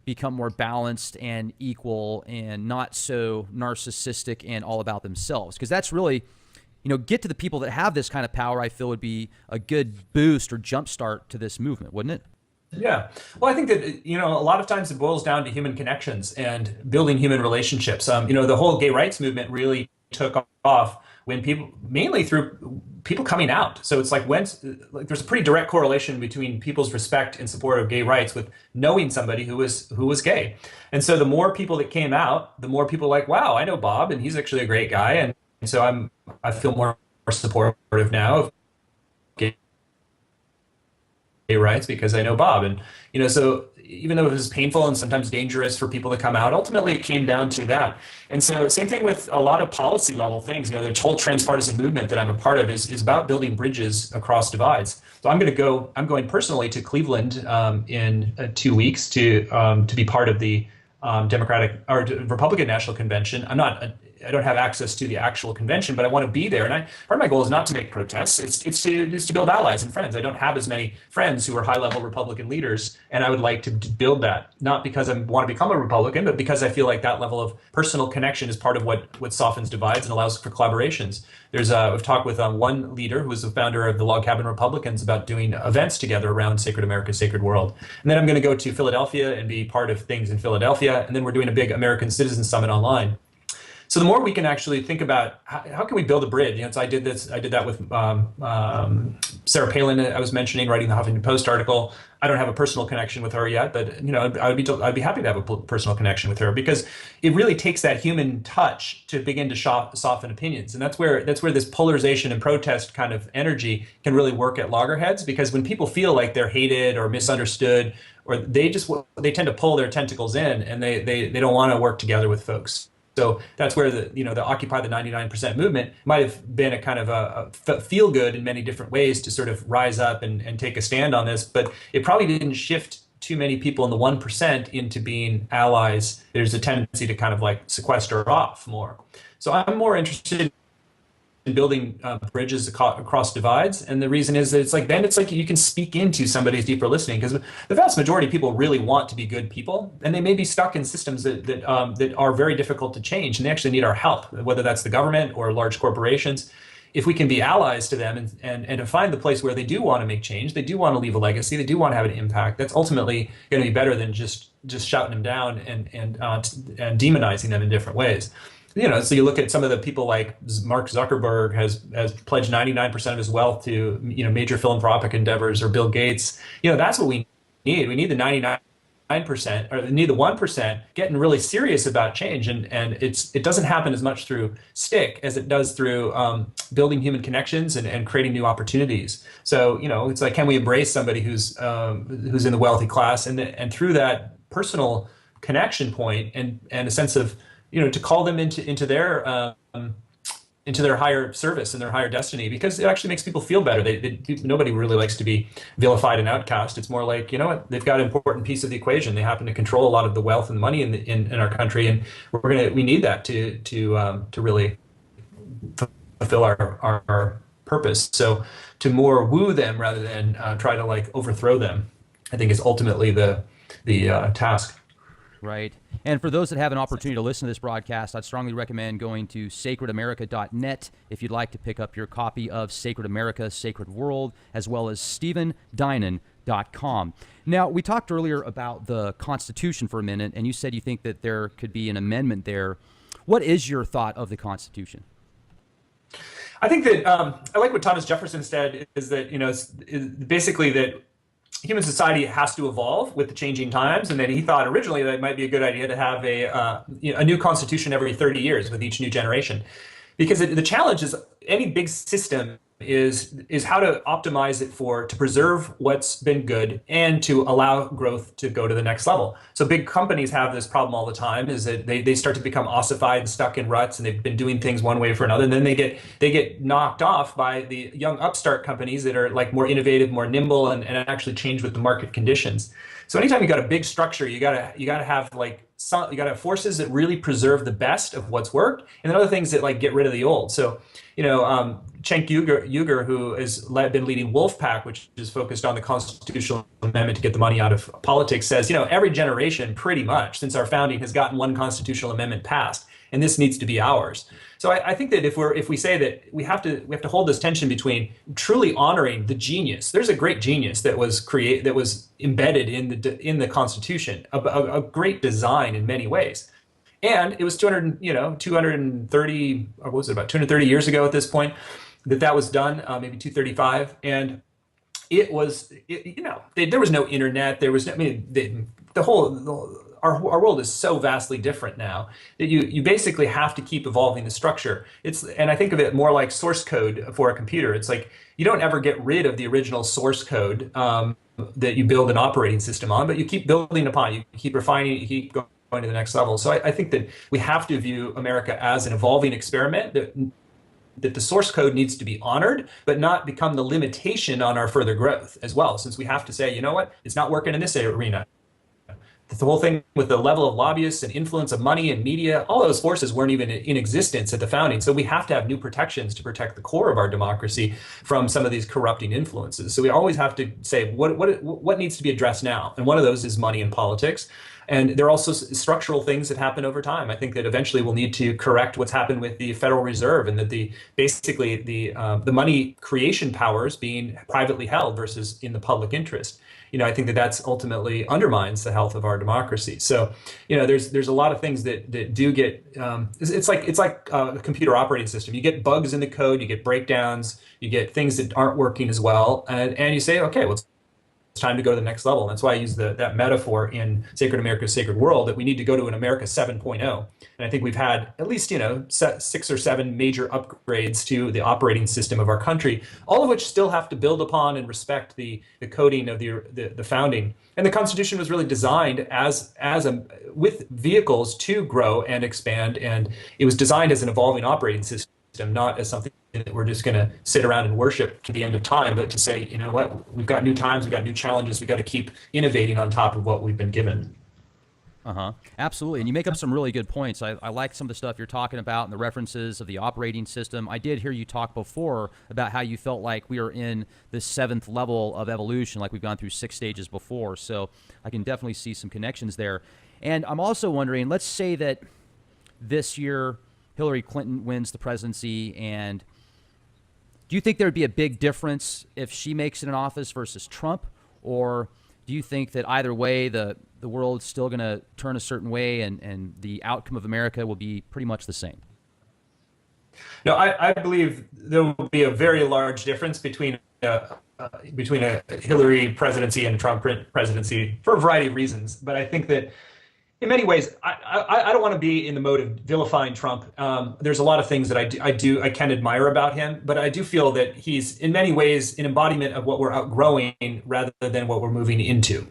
become more balanced and equal and not so narcissistic and all about themselves? Because that's really, get to the people that have this kind of power, I feel would be a good boost or jumpstart to this movement, wouldn't it? Yeah. Well, I think that, a lot of times it boils down to human connections and building human relationships. The whole gay rights movement really took off when mainly through people coming out. So it's like there's a pretty direct correlation between people's respect and support of gay rights with knowing somebody who was gay. And so the more people that came out, the more people like, wow, I know Bob and he's actually a great guy. And so I feel more supportive now of gay rights because I know Bob. And, so even though it was painful and sometimes dangerous for people to come out, ultimately it came down to that. And so same thing with a lot of policy level things. The whole transpartisan movement that I'm a part of is about building bridges across divides. So I'm going personally to Cleveland in 2 weeks to be part of the Democratic or Republican National Convention. I don't have access to the actual convention, but I want to be there. And part of my goal is not to make protests. It's to build allies and friends. I don't have as many friends who are high-level Republican leaders, and I would like to build that, not because I want to become a Republican, but because I feel like that level of personal connection is part of what softens divides and allows for collaborations. I've talked with one leader who was the founder of the Log Cabin Republicans about doing events together around Sacred America, Sacred World. And then I'm going to go to Philadelphia and be part of things in Philadelphia. And then we're doing a big American Citizen Summit online. So the more we can actually think about how can we build a bridge. So I did that with Sarah Palin. I was mentioning, writing the Huffington Post article. I don't have a personal connection with her yet, but I'd be happy to have a personal connection with her because it really takes that human touch to begin to soften opinions, and that's where this polarization and protest kind of energy can really work at loggerheads. Because when people feel like they're hated or misunderstood, or they tend to pull their tentacles in, and they don't want to work together with folks. So that's where the Occupy the 99% movement might have been a kind of a feel good in many different ways to sort of rise up and take a stand on this, but it probably didn't shift too many people in the 1% into being allies. There's a tendency to kind of like sequester off more. So I'm more interested in building bridges across divides, and the reason is that it's like you can speak into somebody's deeper listening, because the vast majority of people really want to be good people, and they may be stuck in systems that are very difficult to change, and they actually need our help, whether that's the government or large corporations. If we can be allies to them and to find the place where they do want to make change, they do want to leave a legacy, they do want to have an impact, that's ultimately going to be better than just shouting them down and demonizing them in different ways. So you look at some of the people like Mark Zuckerberg has pledged 99% of his wealth to major philanthropic endeavors, or Bill Gates. That's what we need. We need the 99%, or we need the 1% getting really serious about change, and it doesn't happen as much through stick as it does through building human connections and creating new opportunities. So it's like, can we embrace somebody who's in the wealthy class, and through that personal connection point and a sense of to call them into their higher service and their higher destiny, because it actually makes people feel better. Nobody really likes to be vilified and outcast. It's more like, they've got an important piece of the equation. They happen to control a lot of the wealth and the money in our country, and we need that to really fulfill our purpose. So to more woo them rather than try to like overthrow them, I think is ultimately the task. Right. And for those that have an opportunity to listen to this broadcast, I'd strongly recommend going to sacredamerica.net if you'd like to pick up your copy of Sacred America, Sacred World, as well as StephenDinan.com. Now, we talked earlier about the Constitution for a minute, and you said you think that there could be an amendment there. What is your thought of the Constitution? I think that I like what Thomas Jefferson said, is that, it's basically that human society has to evolve with the changing times, and that he thought originally that it might be a good idea to have a new constitution every 30 years with each new generation, because the challenge is any big system is how to optimize it to preserve what's been good and to allow growth to go to the next level. So big companies have this problem all the time, is that they start to become ossified and stuck in ruts, and they've been doing things one way for another, and then they get knocked off by the young upstart companies that are like more innovative, more nimble, and actually change with the market conditions. So anytime you got a big structure, you gotta have like you gotta have forces that really preserve the best of what's worked, and then other things that like get rid of the old. So Cenk Uygur, who has been leading Wolfpack, which is focused on the constitutional amendment to get the money out of politics, says, every generation pretty much since our founding has gotten one constitutional amendment passed, and this needs to be ours. So I think that if we say that we have to hold this tension between truly honoring the genius. There's a great genius that was embedded in the Constitution, a great design in many ways. And it was 230, or what was it, about 230 years ago at this point that was done, maybe 235. And it was, there was no internet. There was, our world is so vastly different now that you basically have to keep evolving the structure. And I think of it more like source code for a computer. It's like you don't ever get rid of the original source code that you build an operating system on, but you keep building upon it. You keep refining it, you keep going to the next level. So I think that we have to view America as an evolving experiment, that the source code needs to be honored, but not become the limitation on our further growth as well, since we have to say, you know what, it's not working in this arena. The whole thing with the level of lobbyists and influence of money and media, all those forces weren't even in existence at the founding. So we have to have new protections to protect the core of our democracy from some of these corrupting influences. So we always have to say what needs to be addressed now. And one of those is money in politics. And there are also structural things that happen over time. I think that eventually we'll need to correct what's happened with the Federal Reserve, and that the money creation powers being privately held versus in the public interest. I think that that's ultimately undermines the health of our democracy. So, there's a lot of things that do get. It's like a computer operating system. You get bugs in the code, you get breakdowns, you get things that aren't working as well, and you say, okay, well, it's time to go to the next level. And that's why I use that metaphor in Sacred America's Sacred World, that we need to go to an America 7.0. And I think we've had at least 6 or 7 major upgrades to the operating system of our country, all of which still have to build upon and respect the coding of the founding. And the Constitution was really designed with vehicles to grow and expand, and it was designed as an evolving operating system, not as something that we're just going to sit around and worship to the end of time, but to say, you know what, we've got new times, we've got new challenges, we've got to keep innovating on top of what we've been given. Absolutely. And you make up some really good points. I like some of the stuff you're talking about and the references of the operating system. I did hear you talk before about how you felt like we are in the 7th level of evolution, like we've gone through 6 stages before. So I can definitely see some connections there. And I'm also wondering, let's say that this year Hillary Clinton wins the presidency, and do you think there would be a big difference if she makes it in office versus Trump? Or do you think that either way, the world's still going to turn a certain way, and the outcome of America will be pretty much the same? No, I believe there will be a very large difference between a Hillary presidency and a Trump presidency for a variety of reasons. But I think that in many ways, I don't want to be in the mode of vilifying Trump. There's a lot of things that I can admire about him, but I do feel that he's in many ways an embodiment of what we're outgrowing rather than what we're moving into.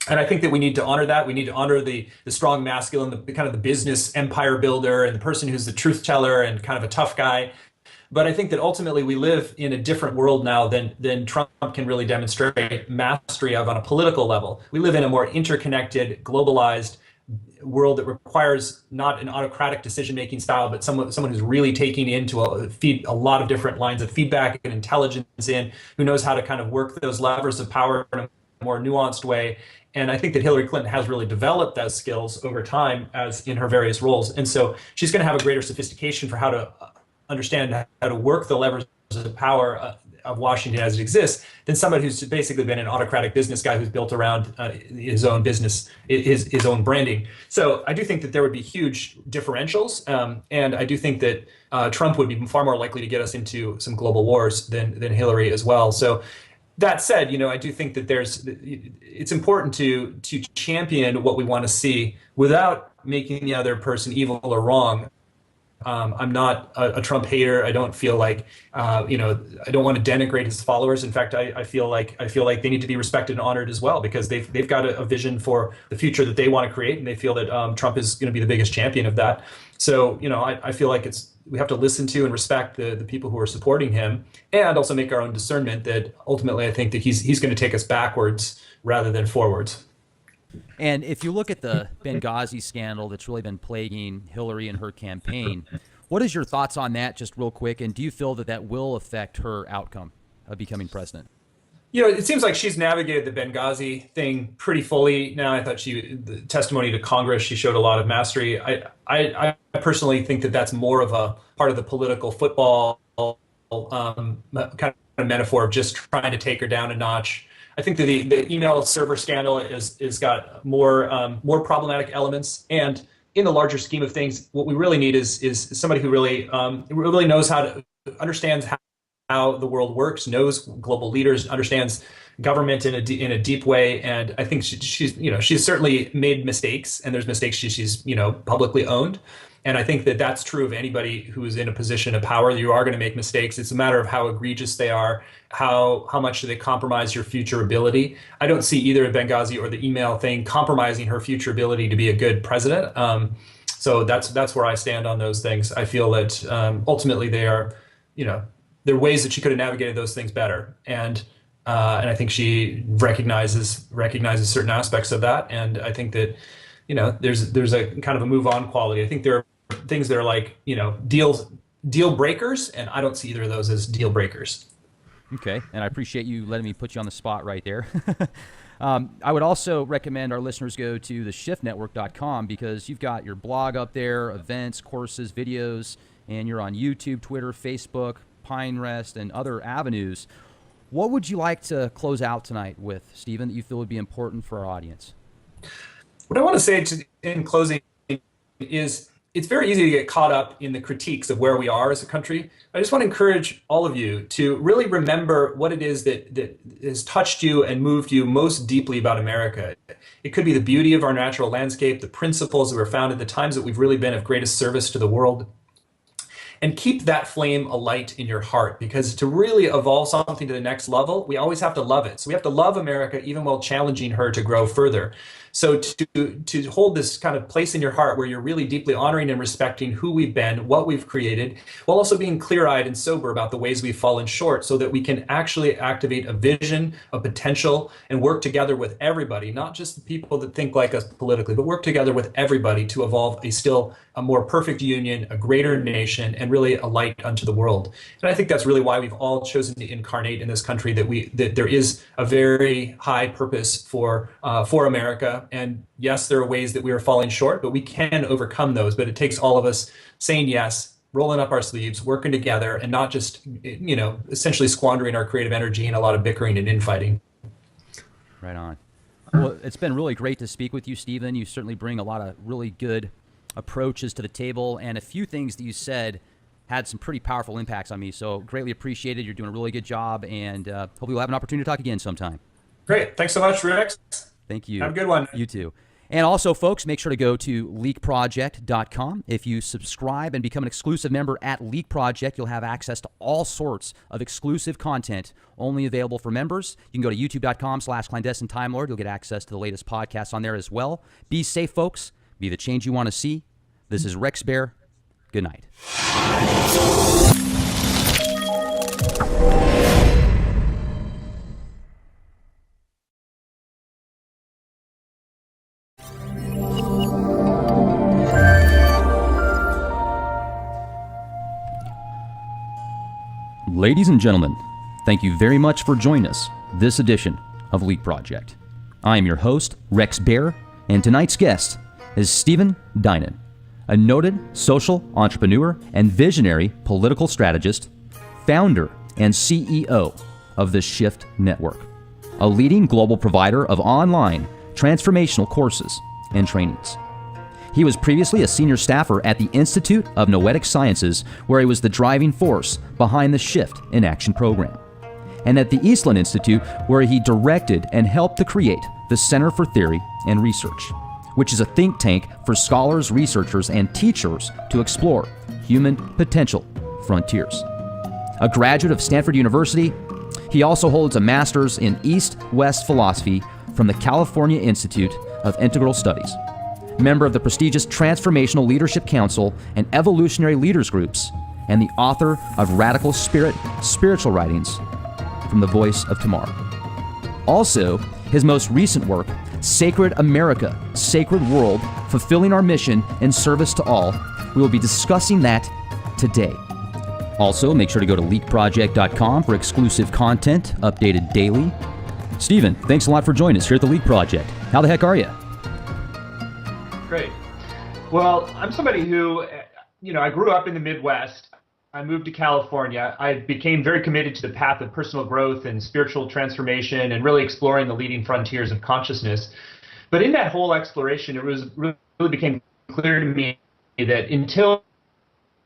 And I think that we need to honor that. We need to honor the strong masculine, the kind of the business empire builder, and the person who's the truth teller and kind of a tough guy. But I think that ultimately we live in a different world now than Trump can really demonstrate mastery of on a political level. We live in a more interconnected, globalized world that requires not an autocratic decision-making style, but someone who's really taking into a lot of different lines of feedback and intelligence who knows how to kind of work those levers of power in a more nuanced way. And I think that Hillary Clinton has really developed those skills over time as in her various roles. And so she's going to have a greater sophistication for how to understand how to work the levers of power of Washington as it exists than somebody who's basically been an autocratic business guy who's built around his own business, his own branding. So I do think that there would be huge differentials. And I do think that Trump would be far more likely to get us into some global wars than Hillary as well. So that said, I do think that it's important to champion what we want to see without making the other person evil or wrong. I'm not a Trump hater. I don't feel like, I don't want to denigrate his followers. In fact, I feel like they need to be respected and honored as well, because they've got a vision for the future that they want to create, and they feel that Trump is going to be the biggest champion of that. So, I feel like we have to listen to and respect the people who are supporting him, and also make our own discernment that ultimately I think that he's going to take us backwards rather than forwards. And if you look at the Benghazi scandal that's really been plaguing Hillary and her campaign, what is your thoughts on that, just real quick? And do you feel that will affect her outcome of becoming president? It seems like she's navigated the Benghazi thing pretty fully now. I thought the testimony to Congress, she showed a lot of mastery. I personally think that that's more of a part of the political football kind of metaphor of just trying to take her down a notch. I think that the email server scandal is got more problematic elements, and in the larger scheme of things, what we really need is somebody who really knows understands how the world works, knows global leaders, understands government in a deep way. And I think she's certainly made mistakes, and there's mistakes she's publicly owned. And I think that that's true of anybody who is in a position of power. You are going to make mistakes. It's a matter of how egregious they are, how much do they compromise your future ability. I don't see either Benghazi or the email thing compromising her future ability to be a good president. So that's where I stand on those things. I feel that ultimately they are, there are ways that she could have navigated those things better. And I think she recognizes certain aspects of that. And I think that, there's a kind of a move on quality. I think there are things that are like, deal breakers, and I don't see either of those as deal breakers. Okay, and I appreciate you letting me put you on the spot right there. I would also recommend our listeners go to theshiftnetwork.com, because you've got your blog up there, events, courses, videos, and you're on YouTube, Twitter, Facebook, Pine Rest, and other avenues. What would you like to close out tonight with, Stephen, that you feel would be important for our audience? What I want to say in closing is it's very easy to get caught up in the critiques of where we are as a country. I just want to encourage all of you to really remember what it is that has touched you and moved you most deeply about America. It could be the beauty of our natural landscape, the principles that were founded, the times that we've really been of greatest service to the world. And keep that flame alight in your heart, because to really evolve something to the next level, we always have to love it. So we have to love America even while challenging her to grow further. So to hold this kind of place in your heart where you're really deeply honoring and respecting who we've been, what we've created, while also being clear-eyed and sober about the ways we've fallen short, so that we can actually activate a vision, a potential, and work together with everybody, not just the people that think like us politically, but work together with everybody to evolve a more perfect union, a greater nation, and really a light unto the world. And I think that's really why we've all chosen to incarnate in this country, that there is a very high purpose for America. And yes, there are ways that we are falling short, but we can overcome those. But it takes all of us saying yes, rolling up our sleeves, working together, and not just, essentially squandering our creative energy in a lot of bickering and infighting. Right on. Well, it's been really great to speak with you, Stephen. You certainly bring a lot of really good approaches to the table, and a few things that you said had some pretty powerful impacts on me. So greatly appreciated. You're doing a really good job, and hopefully we'll have an opportunity to talk again sometime. Great. Thanks so much, Rex. Thank you. Have a good one. You too. And also, folks, make sure to go to leakproject.com. If you subscribe and become an exclusive member at Leak Project, you'll have access to all sorts of exclusive content only available for members. You can go to youtube.com/clandestine Time Lord. You'll get access to the latest podcasts on there as well. Be safe, folks. Be the change you want to see. This is Rex Bear. Good night. Ladies and gentlemen, thank you very much for joining us this edition of Leak Project. I am your host, Rex Bear, and tonight's guest is Stephen Dinan, a noted social entrepreneur and visionary political strategist, founder and CEO of the Shift Network, a leading global provider of online transformational courses and trainings. He was previously a senior staffer at the Institute of Noetic Sciences, where he was the driving force behind the Shift in Action program, and at the Eastland Institute, where he directed and helped to create the Center for Theory and Research, which is a think tank for scholars, researchers, and teachers to explore human potential frontiers. A graduate of Stanford University, he also holds a master's in East-West philosophy from the California Institute of Integral Studies, member of the prestigious Transformational Leadership Council and Evolutionary Leaders Groups, and the author of Radical Spirit spiritual writings from the Voice of Tomorrow. Also, his most recent work, Sacred America, Sacred World, Fulfilling Our Mission in Service to All. We will be discussing that today. Also, make sure to go to leakproject.com for exclusive content, updated daily. Stephen, thanks a lot for joining us here at the Leak Project. How the heck are you? Great. Well, I'm somebody who, I grew up in the Midwest. I moved to California. I became very committed to the path of personal growth and spiritual transformation and really exploring the leading frontiers of consciousness. But in that whole exploration, it really became clear to me that until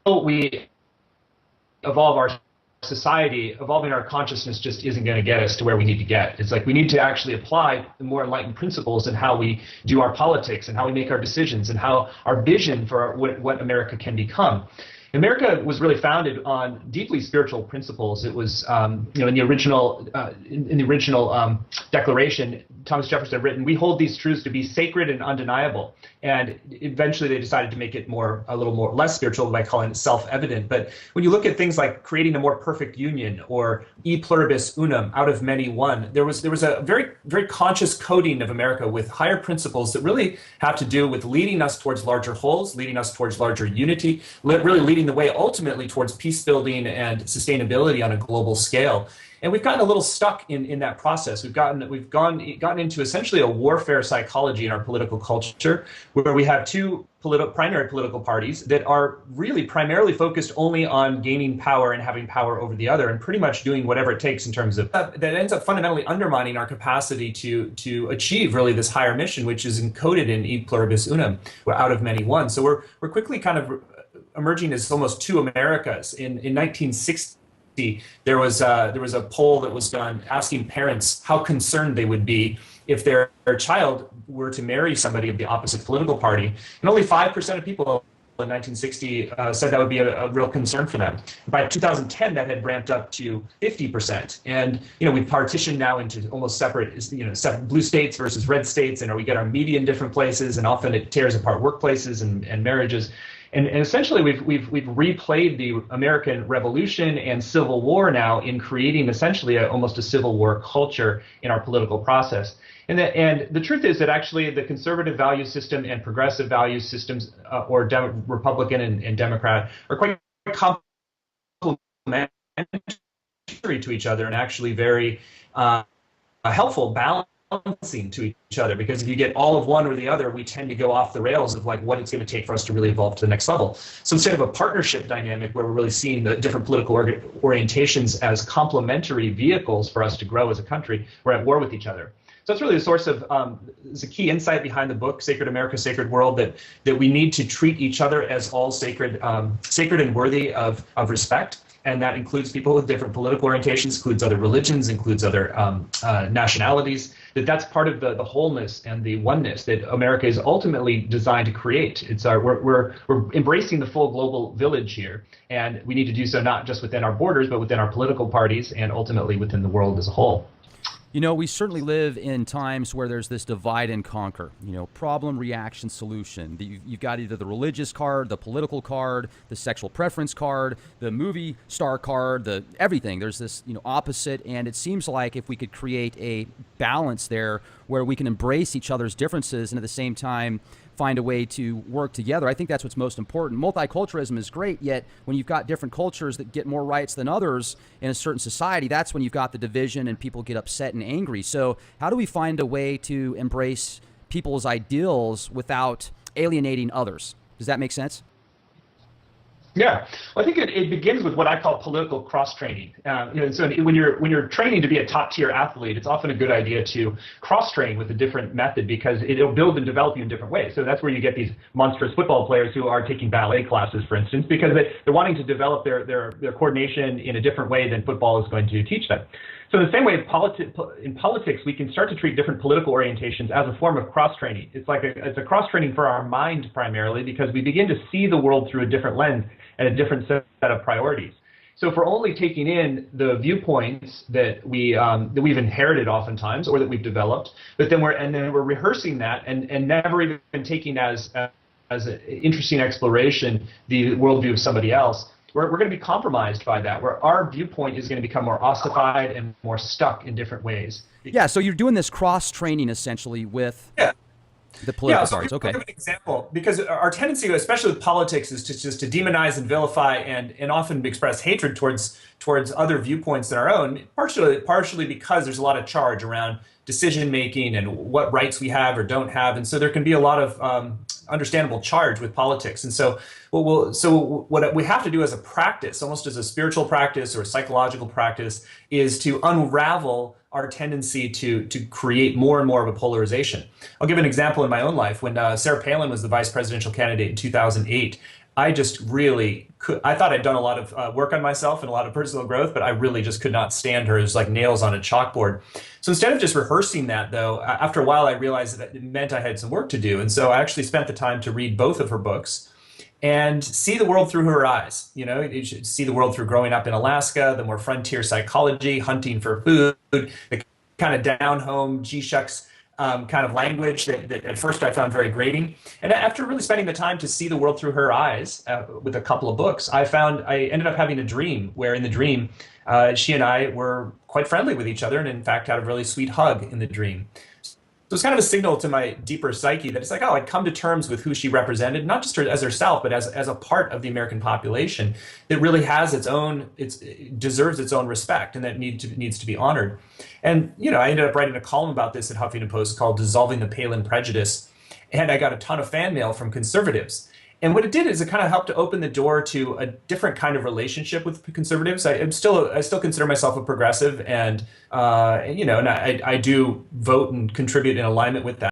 we evolve our society, evolving our consciousness just isn't going to get us to where we need to get. It's like we need to actually apply the more enlightened principles in how we do our politics and how we make our decisions and how our vision for what America can become. America was really founded on deeply spiritual principles. It was, in the original Declaration, Thomas Jefferson had written, "We hold these truths to be sacred and undeniable." And eventually, they decided to make it a little more less spiritual by calling it self-evident. But when you look at things like creating a more perfect union or e pluribus unum, out of many one, there was a very, very conscious coding of America with higher principles that really have to do with leading us towards larger wholes, leading us towards larger unity, really leading the way ultimately towards peace building and sustainability on a global scale. And we've gotten a little stuck in that process. We've gotten into essentially a warfare psychology in our political culture, where we have two primary political parties that are really primarily focused only on gaining power and having power over the other, and pretty much doing whatever it takes in terms of that ends up fundamentally undermining our capacity to achieve really this higher mission, which is encoded in e pluribus unum, we're out of many one. So we're quickly kind of emerging as almost two Americas. In 1960. There was a poll that was done asking parents how concerned they would be if their child were to marry somebody of the opposite political party, and only 5% of people in 1960 said that would be a real concern for them. By 2010, that had ramped up to 50%, and we've partitioned now into almost separate, separate blue states versus red states, and we get our media in different places, and often it tears apart workplaces and marriages. And essentially, we've replayed the American Revolution and Civil War now in creating essentially almost a Civil War culture in our political process. And the truth is that actually the conservative value system and progressive value systems, or Republican and Democrat, are quite complementary to each other and actually very helpful, balancing to each other, because if you get all of one or the other, we tend to go off the rails of like what it's going to take for us to really evolve to the next level. So instead of a partnership dynamic where we're really seeing the different political orientations as complementary vehicles for us to grow as a country, we're at war with each other. So that's really the source of, is a key insight behind the book, Sacred America, Sacred World, that we need to treat each other as all sacred and worthy of respect. And that includes people with different political orientations, includes other religions, includes other nationalities. That's part of the wholeness and the oneness that America is ultimately designed to create. We're embracing the full global village here, and we need to do so not just within our borders, but within our political parties and ultimately within the world as a whole. We certainly live in times where there's this divide and conquer, problem, reaction, solution. You've got either the religious card, the political card, the sexual preference card, the movie star card, everything. There's this, opposite, and it seems like if we could create a balance there where we can embrace each other's differences and at the same time find a way to work together. I think that's what's most important. Multiculturalism is great, yet when you've got different cultures that get more rights than others in a certain society, that's when you've got the division and people get upset and angry. So how do we find a way to embrace people's ideals without alienating others? Does that make sense? Yeah, well, I think it begins with what I call political cross-training. So when you're training to be a top-tier athlete, it's often a good idea to cross-train with a different method because it'll build and develop you in different ways. So that's where you get these monstrous football players who are taking ballet classes, for instance, because they're wanting to develop their coordination in a different way than football is going to teach them. So in the same way, in politics, we can start to treat different political orientations as a form of cross-training. It's a cross-training for our mind primarily, because we begin to see the world through a different lens and a different set of priorities. So if we're only taking in the viewpoints that we've inherited oftentimes, or that we've developed, but then we're rehearsing that and never even taking as an interesting exploration the worldview of somebody else, we're going to be compromised by that, where our viewpoint is going to become more ossified and more stuck in different ways. Yeah, so you're doing this cross-training essentially with the political parties. Okay. Give an example, because our tendency, especially with politics, is to demonize and vilify and often express hatred towards other viewpoints than our own, partially because there's a lot of charge around decision making and what rights we have or don't have, and so there can be a lot of understandable charge with politics. And so what we have to do as a practice, almost as a spiritual practice or a psychological practice, is to unravel our tendency to create more and more of a polarization. I'll give an example in my own life. When Sarah Palin was the vice presidential candidate in 2008, I just really I thought I'd done a lot of work on myself and a lot of personal growth, but I really just could not stand her. It was like nails on a chalkboard. So instead of just rehearsing that, though, after a while, I realized that it meant I had some work to do. And so I actually spent the time to read both of her books and see the world through her eyes. You know, you should see the world through growing up in Alaska, the more frontier psychology, hunting for food, the kind of down-home, gee-shucks kind of language that at first I found very grating. And after really spending the time to see the world through her eyes with a couple of books, I ended up having a dream where in the dream, she and I were quite friendly with each other, and in fact had a really sweet hug in the dream. So it's kind of a signal to my deeper psyche that it's like, oh, I'd come to terms with who she represented, not just as herself, but as a part of the American population that really has it deserves its own respect, and that needs to be honored. And, you know, I ended up writing a column about this at Huffington Post called "Dissolving the Palin Prejudice," and I got a ton of fan mail from conservatives. And what it did is it kind of helped to open the door to a different kind of relationship with conservatives. I still consider myself a progressive, and you know, and I do vote and contribute in alignment with that.